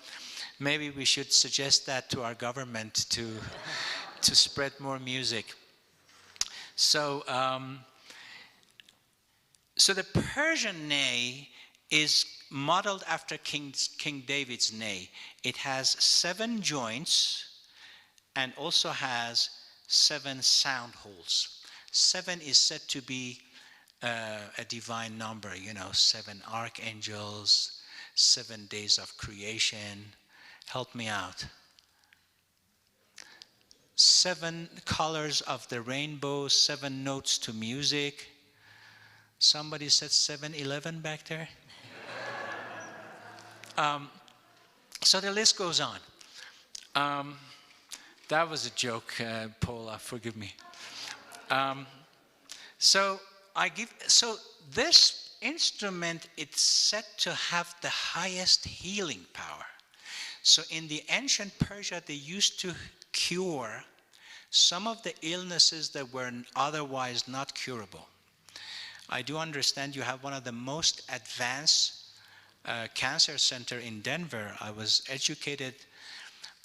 maybe we should suggest that to our government to spread more music. So so the Persian neigh is modeled after King David's neigh. It has 7 joints and also has 7 sound holes. 7 is said to be a divine number, 7 archangels, 7 days of creation. Help me out. 7 colors of the rainbow, 7 notes to music. Somebody said 7-Eleven back there. So the list goes on. That was a joke, Paula, forgive me. So this instrument, it's said to have the highest healing power. So in the ancient Persia, they used to cure some of the illnesses that were otherwise not curable. I do understand you have one of the most advanced cancer center in Denver. I was educated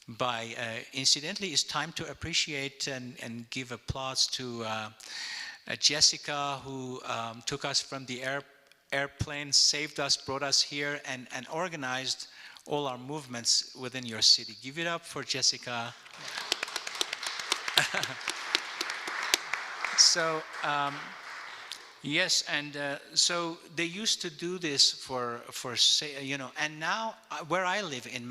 by, incidentally, it's time to appreciate and give applause to Jessica, who took us from the airplane, saved us, brought us here, and organized all our movements within your city. Give it up for Jessica. So, yes, and so they used to do this for and now where I live in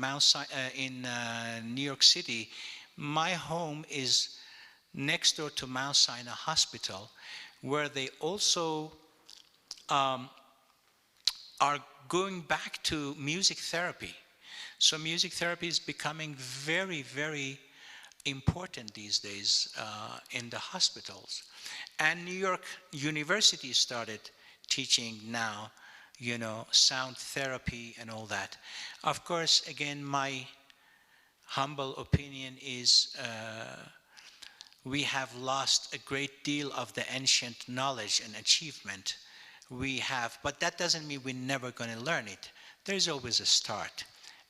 New York City, my home is next door to Mount Sinai Hospital, where they also are going back to music therapy. So music therapy is becoming very, very important these days in the hospitals. And New York University started teaching now, sound therapy and all that. Of course, again, my humble opinion is we have lost a great deal of the ancient knowledge and achievement. But that doesn't mean we're never going to learn it. There's always a start.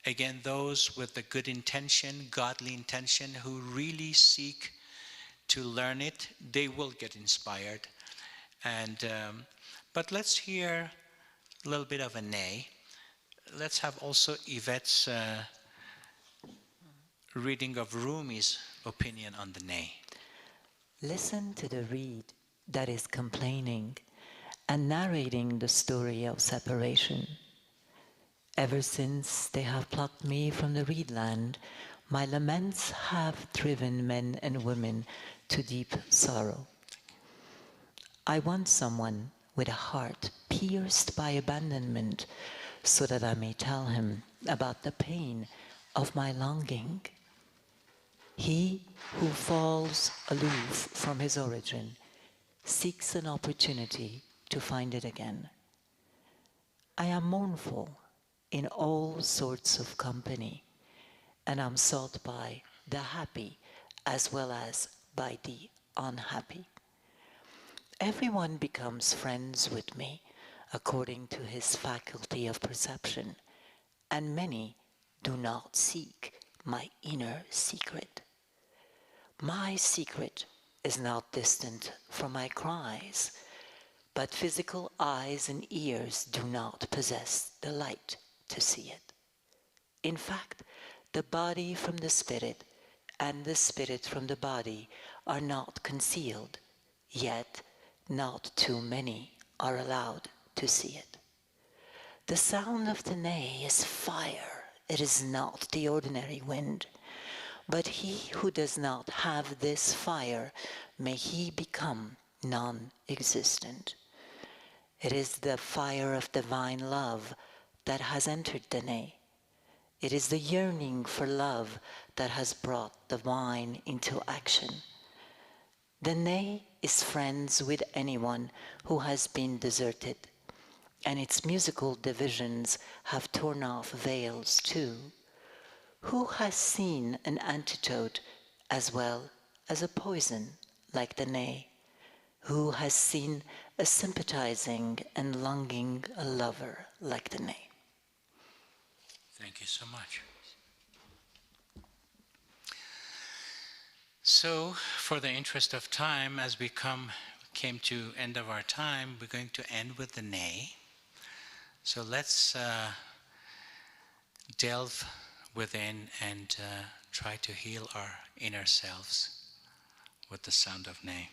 Again, those with the good intention, godly intention, who really seek to learn it, they will get inspired. But let's hear a little bit of a nay. Let's have also Yvette's reading of Rumi's opinion on the nay. Listen to the reed that is complaining and narrating the story of separation. Ever since they have plucked me from the reedland, my laments have driven men and women to deep sorrow. I want someone with a heart pierced by abandonment, so that I may tell him about the pain of my longing. He who falls aloof from his origin seeks an opportunity to find it again. I am mournful in all sorts of company, and am sought by the happy as well as by the unhappy. Everyone becomes friends with me according to his faculty of perception, and many do not seek my inner secret. My secret is not distant from my cries, but physical eyes and ears do not possess the light to see it. In fact, the body from the spirit and the spirit from the body are not concealed, yet not too many are allowed to see it. The sound of the nay is fire. It is not the ordinary wind. But he who does not have this fire, may he become non-existent. It is the fire of divine love that has entered the nay. It is the yearning for love that has brought the wine into action. The nay is friends with anyone who has been deserted, and its musical divisions have torn off veils too. Who has seen an antidote as well as a poison like the nay? Who has seen a sympathizing and longing a lover like the nay? Thank you so much. So, for the interest of time, as we came to end of our time, we're going to end with the nay. So let's delve within and try to heal our inner selves with the sound of nay.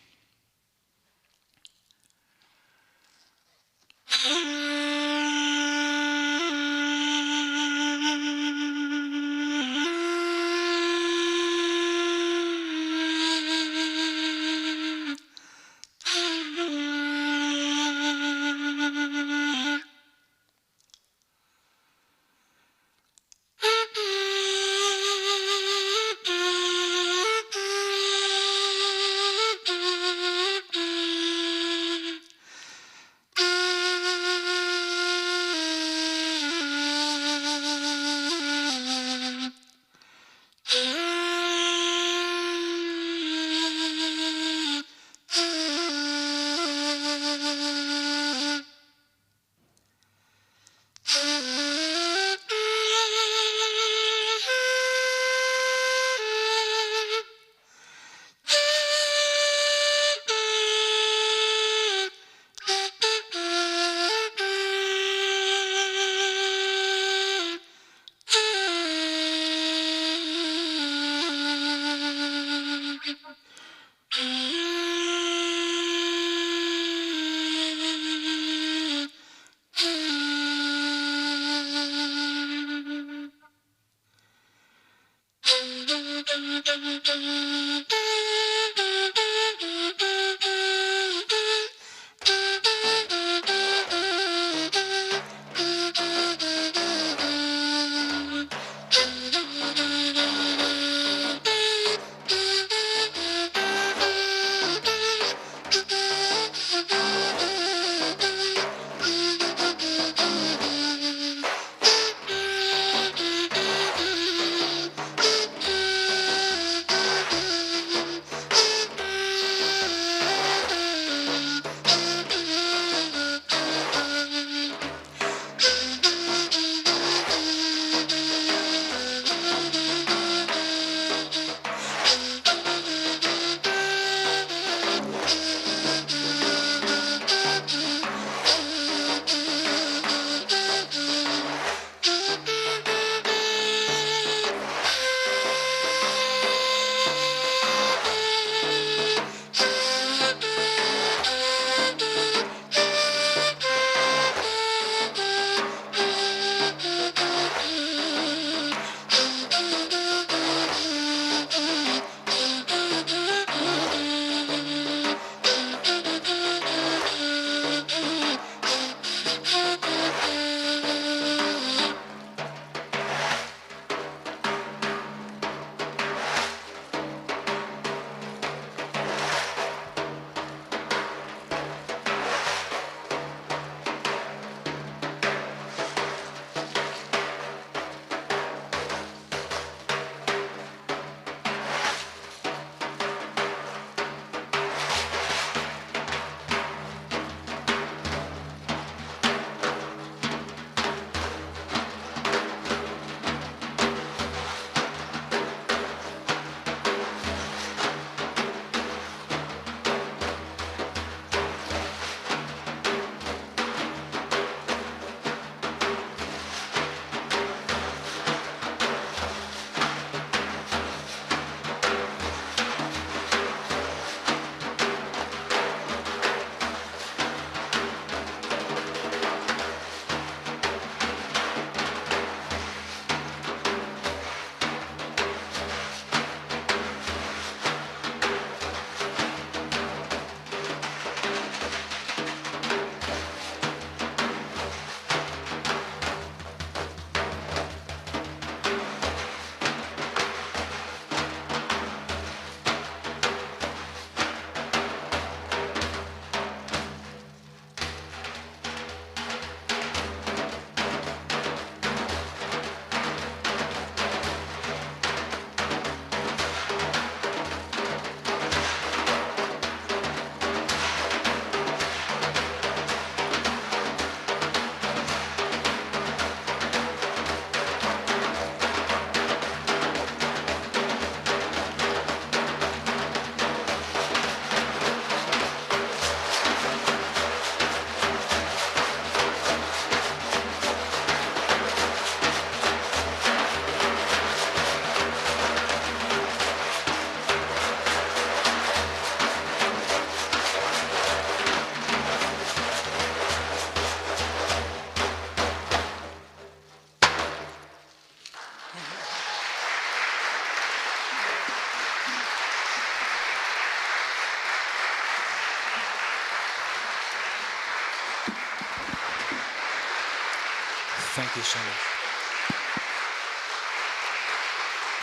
Thank you so much.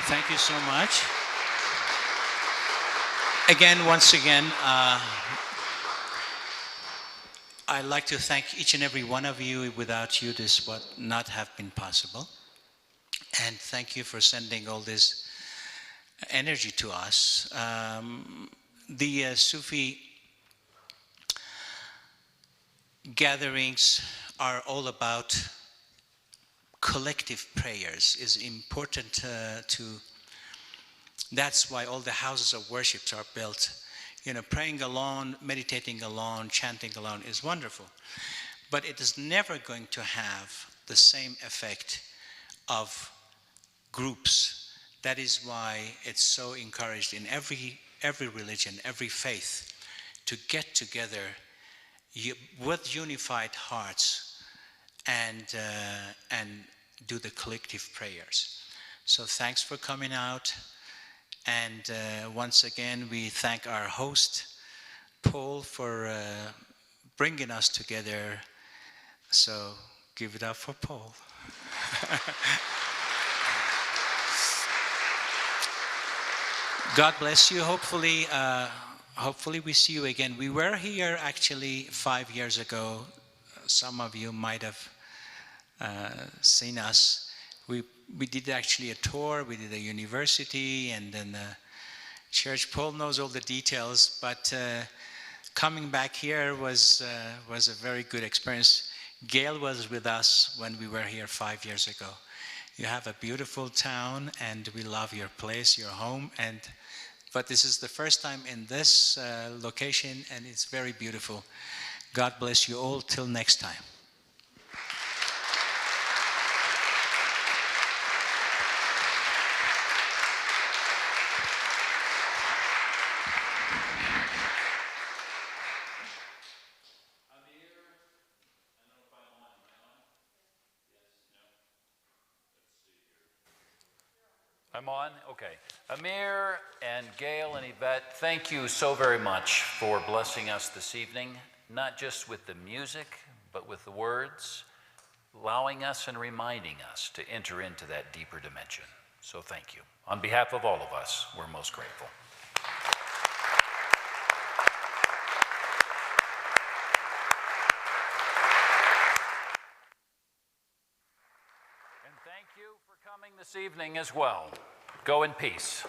Thank you so much. Again, once again, I'd like to thank each and every one of you. Without you, this would not have been possible. And thank you for sending all this energy to us. The Sufi gatherings are all about collective prayers. Is important to. That's why all the houses of worship are built. You know, praying alone, meditating alone, chanting alone is wonderful, but it is never going to have the same effect of groups. That is why it's so encouraged in every religion, every faith, to get together with unified hearts and do the collective prayers. So thanks for coming out. And once again, we thank our host, Paul, for bringing us together. So give it up for Paul. God bless you. Hopefully we see you again. We were here actually 5 years ago. Some of you might have seen us. We did actually a tour. We did a university and then a church. Paul knows all the details, but coming back here was a very good experience. Gail was with us when we were here 5 years ago. You have a beautiful town, and we love your place, your home. But this is the first time in this location, and it's very beautiful. God bless you all. Till next time. I'm on? Okay. Amir and Gail and Yvette, thank you so very much for blessing us this evening, not just with the music, but with the words, allowing us and reminding us to enter into that deeper dimension. So thank you. On behalf of all of us, we're most grateful. And thank you for coming this evening as well. Go in peace.